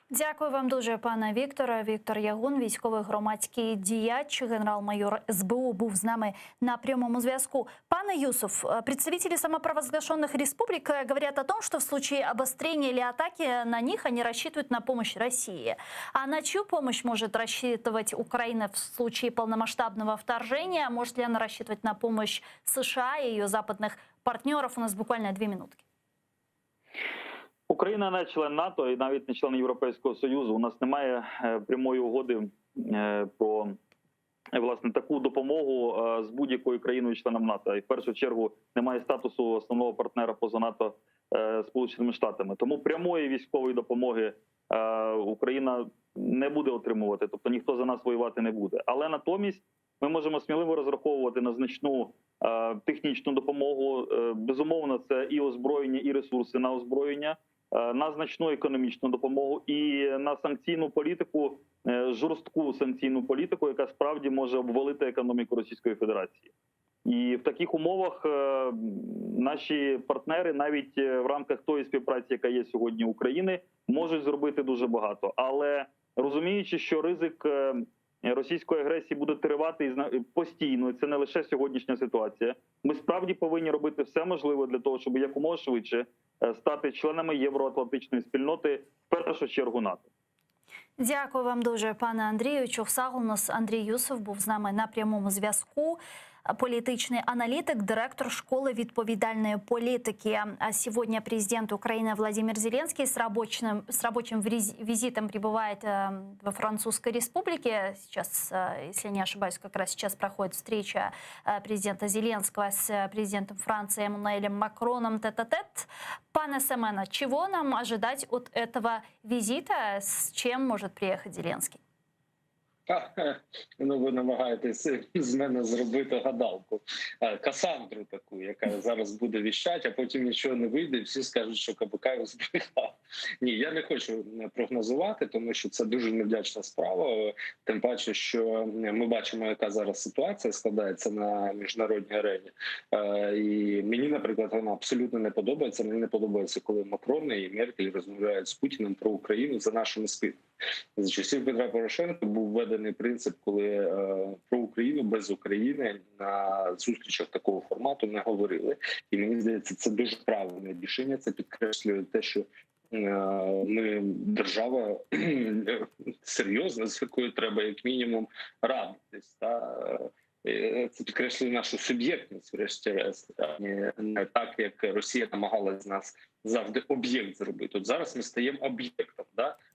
Дякую вам дуже, пане Вікторе. Віктор Ягун, військовий громадський діяч, генерал-майор СБУ, був з нами на прямому зв'язку. Пане Юсуф, представители самопровозглашенных республик говорят о том, что в случае обострения или атаки на них они рассчитывают на помощь России. А на чью помощь может рассчитывать Украина в случае полномасштабного вторжения? Может ли она рассчитывать на помощь США и ее западных партнеров? У нас буквально 2 минутки. Україна не член НАТО і навіть не член Європейського Союзу. У нас немає прямої угоди про власне таку допомогу з будь-якою країною-членом НАТО. І в першу чергу немає статусу основного партнера поза НАТО Сполученими Штатами. Тому прямої військової допомоги Україна не буде отримувати, тобто ніхто за нас воювати не буде. Але натомість ми можемо сміливо розраховувати на значну технічну допомогу. Безумовно, це і озброєння, і ресурси на озброєння, на значну економічну допомогу і на санкційну політику, жорстку санкційну політику, яка справді може обвалити економіку Російської Федерації. І в таких умовах наші партнери навіть в рамках тої співпраці, яка є сьогодні України, можуть зробити дуже багато. Але розуміючи, що ризик російської агресії буде тривати постійно, це не лише сьогоднішня ситуація, ми справді повинні робити все можливе для того, щоб якомога швидше стати членами євроатлантичної спільноти, в першу чергу НАТО. Дякую вам дуже, пане Андрію. Чухсагл, у нас Андрій Юсов був з нами на прямому зв'язку. Політичний аналітик, директор школи відповідальної політики. А сегодня президент Украины Владимир Зеленский с рабочим визитом прибывает во Французской Республике. Сейчас, если не ошибаюсь, как раз сейчас проходит встреча президента Зеленского с президентом Франции Эммануэлем Макроном тет-а-тет. Пане Семена, чего нам ожидать от этого визита? С чем может приехать Зеленский? Ну, ви намагаєтесь з мене зробити гадалку. Касандру таку, яка зараз буде віщати, а потім нічого не вийде, і всі скажуть, що Кабакаєв збрехав. Ні, я не хочу прогнозувати, тому що це дуже невдячна справа. Тим паче, що ми бачимо, яка зараз ситуація складається на міжнародній арені. І мені, наприклад, вона абсолютно не подобається. Мені не подобається, коли Макрон і Меркель розмовляють з Путіним про Україну за нашими спинами. За часів Петра Порошенка був введений принцип, коли про Україну без України на зустрічах такого формату не говорили. І мені здається, це дуже правильне рішення. Це підкреслює те, що ми держава серйозна, з якою треба як мінімум радитись. Це підкреслює нашу суб'єктність, врешті-решт, не так, як Росія намагалась з нас завжди об'єкт зробити. От зараз ми стаємо об'єктом,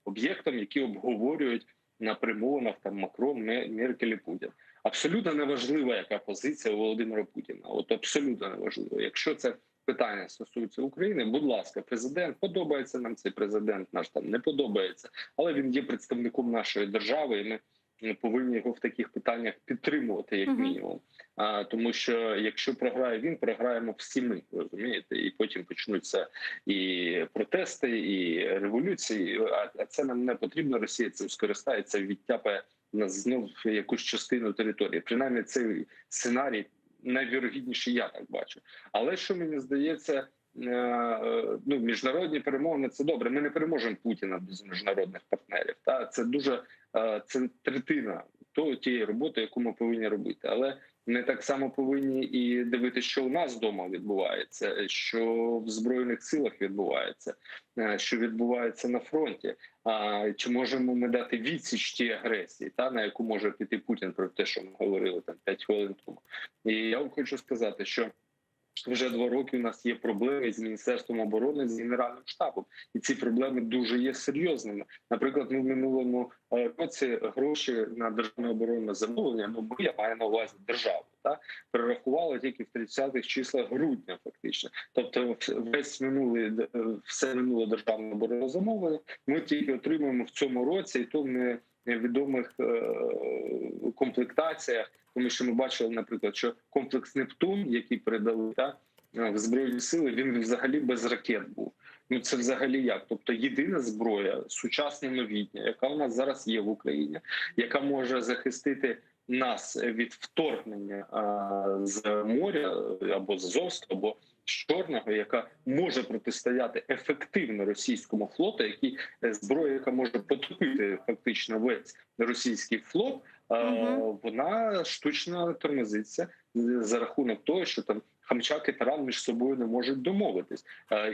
об'єктом, який обговорюють на перемовинах там Макрон, Меркель і Путін. Абсолютно неважлива, яка позиція у Володимира Путіна. От абсолютно неважливо. Якщо це питання стосується України, будь ласка, президент, подобається нам цей президент, наш там не подобається, але він є представником нашої держави, і ми повинні його в таких питаннях підтримувати, як мінімум. Тому що якщо програє він, програємо всі ми, розумієте? І потім почнуться і протести, і революції. А це нам не потрібно. Росія цим скористається, відтяпає нас знов якусь частину території. Принаймні цей сценарій найвірогідніший, я так бачу. Але що мені здається, міжнародні перемовини – це добре. Ми не переможемо Путіна без міжнародних партнерів. Це дуже це третина тієї роботи, яку ми повинні робити. Але ми так само повинні і дивитися, що у нас вдома відбувається, що в Збройних силах відбувається, що відбувається на фронті. Чи можемо ми дати відсіч тій агресії, на яку може піти Путін, про те, що ми говорили там 5 хвилин тому. І я вам хочу сказати, що вже 2 роки у нас є проблеми з Міністерством оборони, з Генеральним штабом. І ці проблеми дуже є серйозними. Наприклад, ми в минулому році гроші на державне оборонне замовлення, я маю на увазі державу, перерахували тільки в 30-х числах грудня фактично. Тобто все минуле державне оборонне замовлення ми тільки отримуємо в цьому році, і то в невідомих комплектаціях. Тому що ми бачили, наприклад, що комплекс «Нептун», який передали в Збройні сили, він взагалі без ракет був. Це взагалі як? Тобто єдина зброя, сучасна, новітня, яка у нас зараз є в Україні, яка може захистити нас від вторгнення з моря або з Азовського, або з Чорного, яка може протистояти ефективно російському флоту, зброя, яка може потопити фактично весь російський флот, вона штучно тормозиться за рахунок того, що там Хамчак і Таран між собою не можуть домовитись.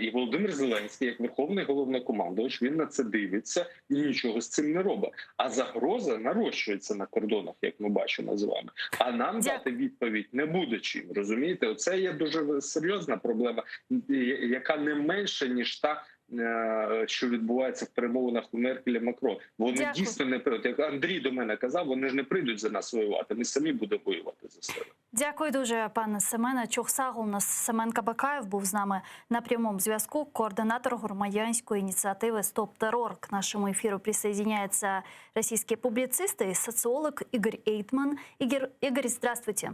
І Володимир Зеленський, як верховний головнокомандувач, він на це дивиться і нічого з цим не робить. А загроза нарощується на кордонах, як ми бачимо з вами. А нам дати відповідь не буде чим, розумієте? Оце є дуже серйозна проблема, яка не менша, ніж та, що відбувається в перемовинах у Меркеля Макрон. Вони дійсно не прийдуть. Як Андрій до мене казав, вони ж не прийдуть за нас воювати, ми самі будемо воювати за себе. Дякую дуже, пане Семене. Чухсагл, у нас Семен Кабакаєв був з нами на прямому зв'язку, координатор громадянської ініціативи «Стоп террор». К нашему эфиру присоединяется российский публицист и социолог Игорь Эйтман. Игорь, здравствуйте.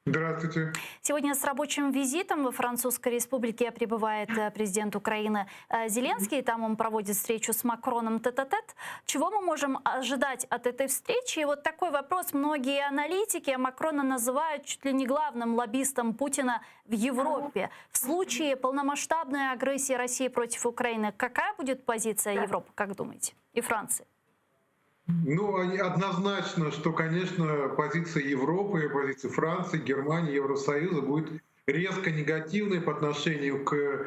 Здравствуйте. Сегодня с рабочим визитом во Французской Республике прибывает президент Украины Зеленский. Там он проводит встречу с Макроном тет-а-тет. Чего мы можем ожидать от этой встречи? И вот такой вопрос. Многие аналитики Макрона называют чуть ли не главным лоббистом Путина в Европе. В случае полномасштабной агрессии России против Украины, какая будет позиция Европы, как думаете, и Франции? Ну, однозначно, что, конечно, позиция Европы, позиция Франции, Германии, Евросоюза будет резко негативной по отношению к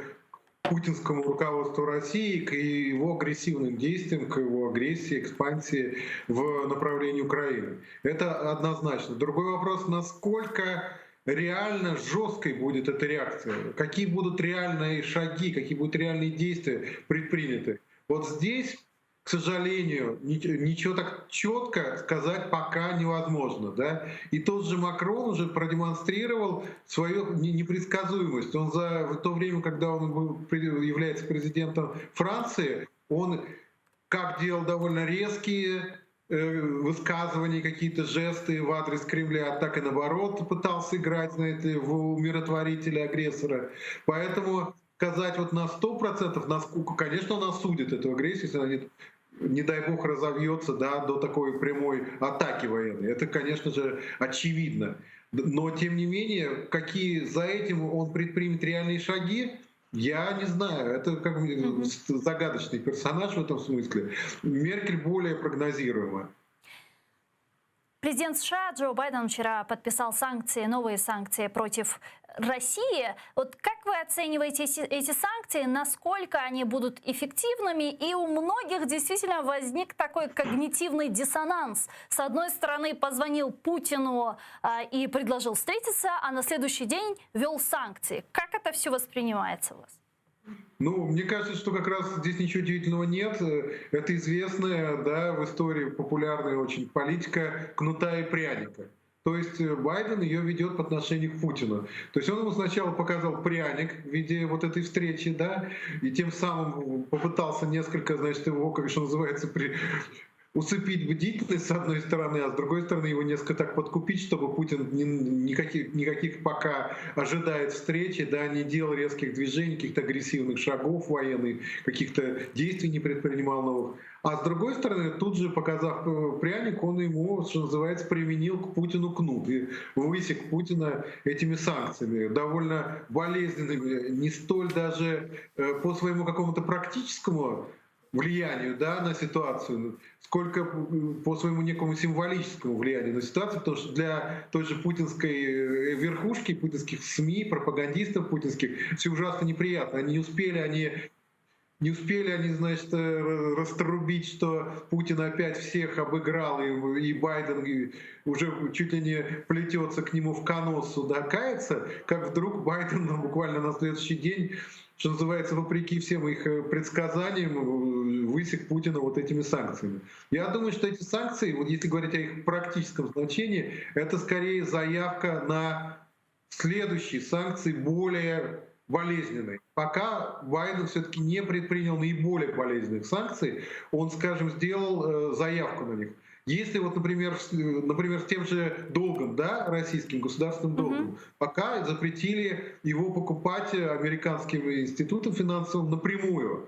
путинскому руководству России, к его агрессивным действиям, к его агрессии, экспансии в направлении Украины. Это однозначно. Другой вопрос, насколько реально жесткой будет эта реакция, какие будут реальные шаги, какие будут реальные действия предприняты. Вот здесь, к сожалению, ничего так четко сказать пока невозможно. Да? И тот же Макрон уже продемонстрировал свою непредсказуемость. Он в то время, когда он является президентом Франции, он как делал довольно резкие высказывания, какие-то жесты в адрес Кремля, так и наоборот пытался играть, знаете, в умиротворителя-агрессора. Поэтому сказать вот на 100%, насколько, конечно, он осудит эту агрессию, если она не дай бог разовьется, да, до такой прямой атаки военной. Это, конечно же, очевидно. Но, тем не менее, какие за этим он предпримет реальные шаги, я не знаю. Это как бы загадочный персонаж в этом смысле. Меркель более прогнозируема. Президент США Джо Байден вчера подписал санкции, новые санкции против России. Вот как вы оцениваете эти санкции, насколько они будут эффективными? И у многих действительно возник такой когнитивный диссонанс. С одной стороны, позвонил Путину и предложил встретиться, а на следующий день ввел санкции. Как это все воспринимается у вас? Ну, мне кажется, что как раз здесь ничего удивительного нет. Это известная, да, в истории популярная очень политика кнута и пряника. То есть Байден ее ведет по отношению к Путину. То есть он ему сначала показал пряник в виде вот этой встречи, да, и тем самым попытался несколько, значит, его, как что называется, усыпить бдительность с одной стороны, а с другой стороны его несколько так подкупить, чтобы Путин никаких пока ожидает встречи, да, не делал резких движений, каких-то агрессивных шагов военных, каких-то действий не предпринимал новых. А с другой стороны, тут же, показав пряник, он ему, что называется, применил к Путину кнут и высек Путина этими санкциями, довольно болезненными, не столь даже по своему какому-то практическому влиянию, да, на ситуацию, сколько по своему некому символическому влиянию на ситуацию, потому что для той же путинской верхушки, путинских СМИ, пропагандистов путинских, все ужасно неприятно. Они не успели они, значит, раструбить, что Путин опять всех обыграл, и Байден уже чуть ли не плетется к нему в коносу, да, кается, как вдруг Байден буквально на следующий день, что называется, вопреки всем их предсказаниям, высек Путина вот этими санкциями. Я думаю, что эти санкции, вот если говорить о их практическом значении, это скорее заявка на следующие санкции, более болезненные. Пока Байден все-таки не предпринял наиболее болезненных санкций, он, скажем, сделал заявку на них. Если вот, например, с тем же долгом, да, российским государственным долгом, пока запретили его покупать американским институтам финансовым напрямую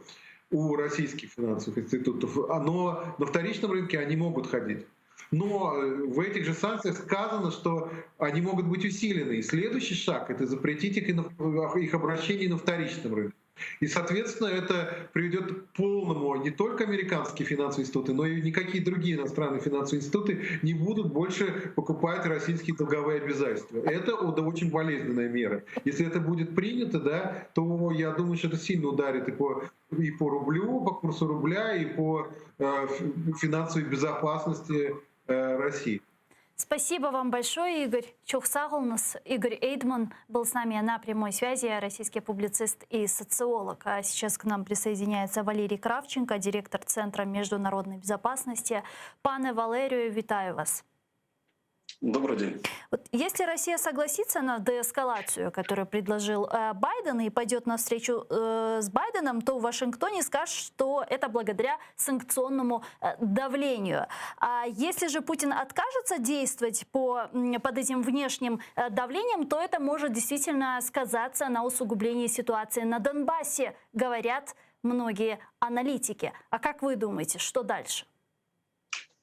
у российских финансовых институтов, но на вторичном рынке они могут ходить. Но в этих же санкциях сказано, что они могут быть усилены. И следующий шаг — это запретить их обращение на вторичном рынке. И, соответственно, это приведет к полному, не только американские финансовые институты, но и никакие другие иностранные финансовые институты не будут больше покупать российские долговые обязательства. Это очень болезненная мера. Если это будет принято, да, то я думаю, что это сильно ударит и по рублю, по курсу рубля, и по финансовой безопасности России. Спасибо вам большое, Игорь Чухсагулнас. Игорь Эйдман был с нами на прямой связи, российский публицист и социолог. А сейчас к нам присоединяется Валерий Кравченко, директор Центра международной безопасности. Пане Валерию, витаю вас. Добрый день. Вот если Россия согласится на деэскалацию, которую предложил Байден, и пойдет на встречу с Байденом, то в Вашингтоне скажут, что это благодаря санкционному давлению. А если же Путин откажется действовать под этим внешним давлением, то это может действительно сказаться на усугублении ситуации на Донбассе, говорят многие аналитики. А как вы думаете, что дальше?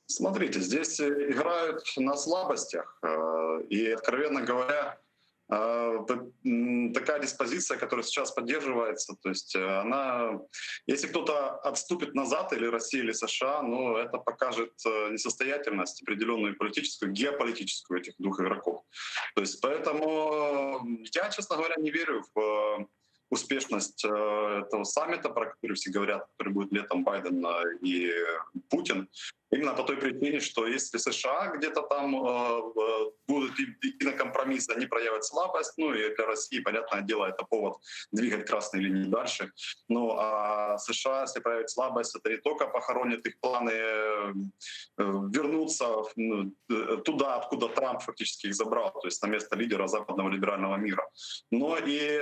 Смотрите, здесь играют на слабостях. И, откровенно говоря, такая диспозиция, которая сейчас поддерживается, то есть она, если кто-то отступит назад, или Россия, или США, ну, это покажет несостоятельность определенную политическую, геополитическую этих двух игроков. То есть поэтому я, честно говоря, не верю в успешность этого саммита, про который все говорят, который будет летом, Байден и Путин. Именно по той причине, что если США где-то там будут идти на компромисс, они проявят слабость, ну и для России, понятное дело, это повод двигать красные линии дальше. Ну а США, если проявят слабость, это не только похоронит их планы вернуться туда, откуда Трамп фактически их забрал, то есть на место лидера западного либерального мира, но и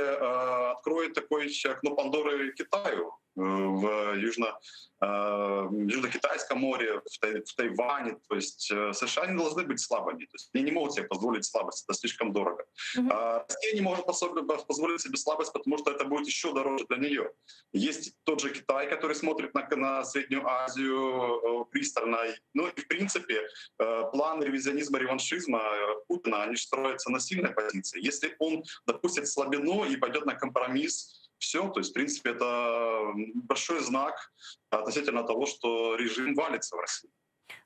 откроет такое окно Пандоры Китаю в Южно-Китайском море, в Тайване. То есть США не должны быть слабыми. То есть они не могут себе позволить слабость, это слишком дорого. Россия не может позволить себе слабость, потому что это будет еще дороже для нее. Есть тот же Китай, который смотрит на Среднюю Азию пристально. Ну и в принципе план ревизионизма, реваншизма Путина, они строятся на сильной позиции. Если он допустит слабину и пойдет на компромисс, все, то есть, в принципе, это большой знак относительно того, что режим валится в России.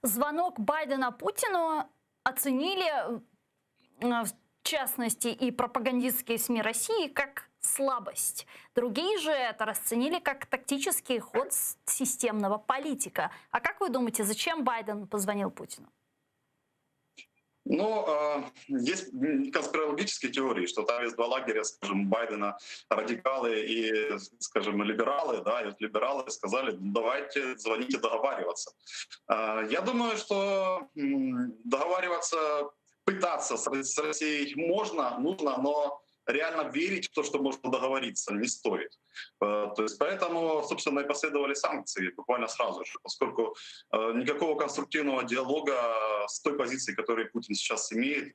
Звонок Байдена Путину оценили, в частности, и пропагандистские СМИ России, как слабость. Другие же это расценили как тактический ход системного политика. А как вы думаете, зачем Байден позвонил Путину? Но есть конспирологические теории, что там есть два лагеря, скажем, Байдена, радикалы и, скажем, либералы, да, и вот либералы сказали, давайте, звоните, договариваться. Я думаю, что договариваться, пытаться с Россией можно, нужно, но реально верить в то, что можно договориться, не стоит. То есть поэтому, собственно, и последовали санкции буквально сразу же, поскольку никакого конструктивного диалога с той позиции, которую Путин сейчас имеет,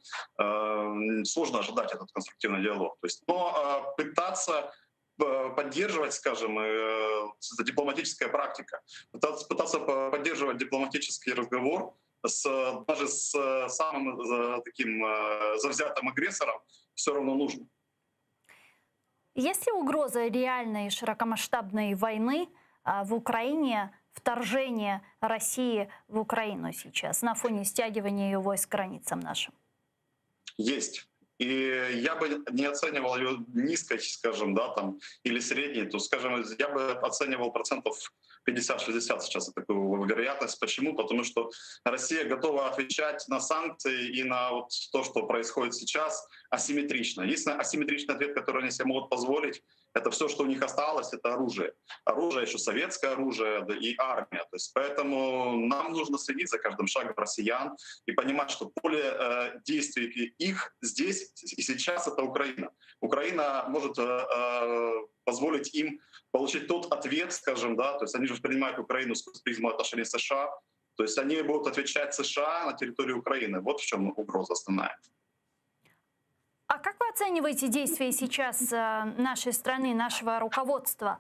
сложно ожидать этот конструктивный диалог. То есть, но пытаться поддерживать, скажем, дипломатическая практика, пытаться поддерживать дипломатический разговор даже с самым таким завзятым агрессором все равно нужно. Есть ли угроза реальной широкомасштабной войны в Украине, вторжения России в Украину сейчас на фоне стягивания ее войск к границам нашим? Есть. И я бы не оценивал ее низкой, скажем, да, там, или средней, то, скажем, я бы оценивал процентов 50-60 сейчас такую вероятность. Почему? Потому что Россия готова отвечать на санкции и на вот то, что происходит сейчас, асимметрично. Единственный асимметричный ответ, который они себе могут позволить, это все, что у них осталось, это оружие. Оружие, еще советское оружие, да, и армия. То есть поэтому нам нужно следить за каждым шагом россиян и понимать, что поле действий их здесь и сейчас — это Украина. Украина может позволить им получить тот ответ, скажем, да, то есть они же воспринимают Украину с призмой отношений с США, то есть они будут отвечать США на территории Украины. Вот в чем угроза основная. А как вы оцениваете действия сейчас нашей страны, нашего руководства?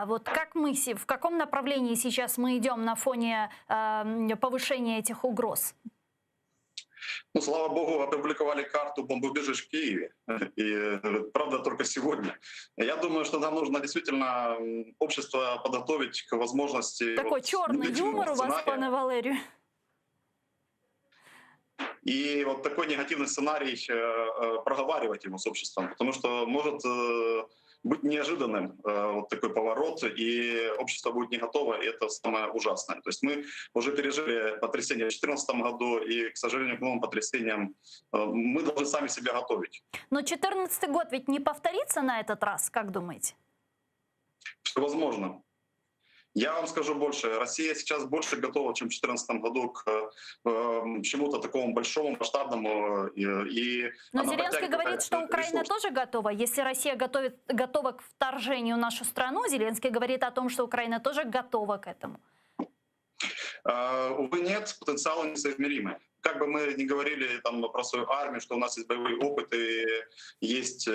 Вот как в каком направлении сейчас мы идем на фоне повышения этих угроз? Ну, слава богу, опубликовали карту бомбоубежищ в Киеве. И, правда, только сегодня. Я думаю, что нам нужно действительно общество подготовить к возможности... Такой черный негативного юмор у вас, сценария. пане Валерію. И вот такой негативный сценарий проговаривать его с обществом, потому что может быть неожиданным вот такой поворот, и общество будет не готово, и это самое ужасное. То есть мы уже пережили потрясение в 2014 году, и, к сожалению, к новым потрясениям мы должны сами себя готовить. Но 2014 год ведь не повторится на этот раз, как думаете? Все возможно. Я вам скажу больше. Россия сейчас больше готова, чем в 2014 году к чему-то такому большому, масштабному. Но она Зеленский подтягивает говорит, что Украина ресурсы. тоже готова. Если Россия готова к вторжению в нашу страну, Зеленский говорит о том, что Украина тоже готова к этому. Увы, нет, потенциалы несоизмеримы. Как бы мы ни говорили там про свою армию, что у нас есть боевой опыт и есть,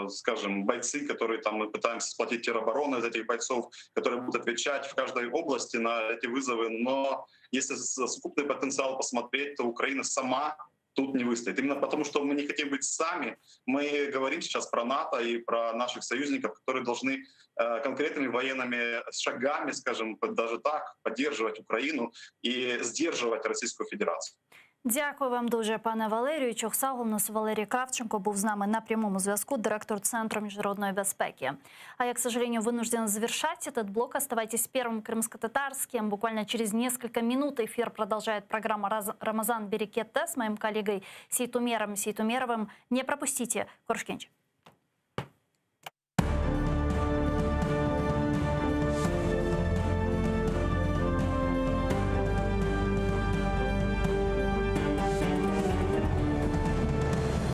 скажем, бойцы, которые там мы пытаемся сплотить тероборону из этих бойцов, которые будут отвечать в каждой области на эти вызовы. Но если совокупный потенциал посмотреть, то Украина сама тут не выстоит. Именно потому, что мы не хотим быть сами. Мы говорим сейчас про НАТО и про наших союзников, которые должны конкретными военными шагами, скажем, даже так, поддерживать Украину и сдерживать Российскую Федерацию. Дякую вам дуже, пане Валерію. Чохсагу, у нас Валерій Кравченко був з нами на прямому зв'язку, директор Центру международной безпеки. А я, к сожалению, вынуждена завершать этот блок. Оставайтесь первым крымско-татарским. Буквально через несколько минут эфир продолжает программа «Рамазан Берекетте» с моим коллегой Сейтумером Сейтумеровым. Не пропустите. Коршкенч.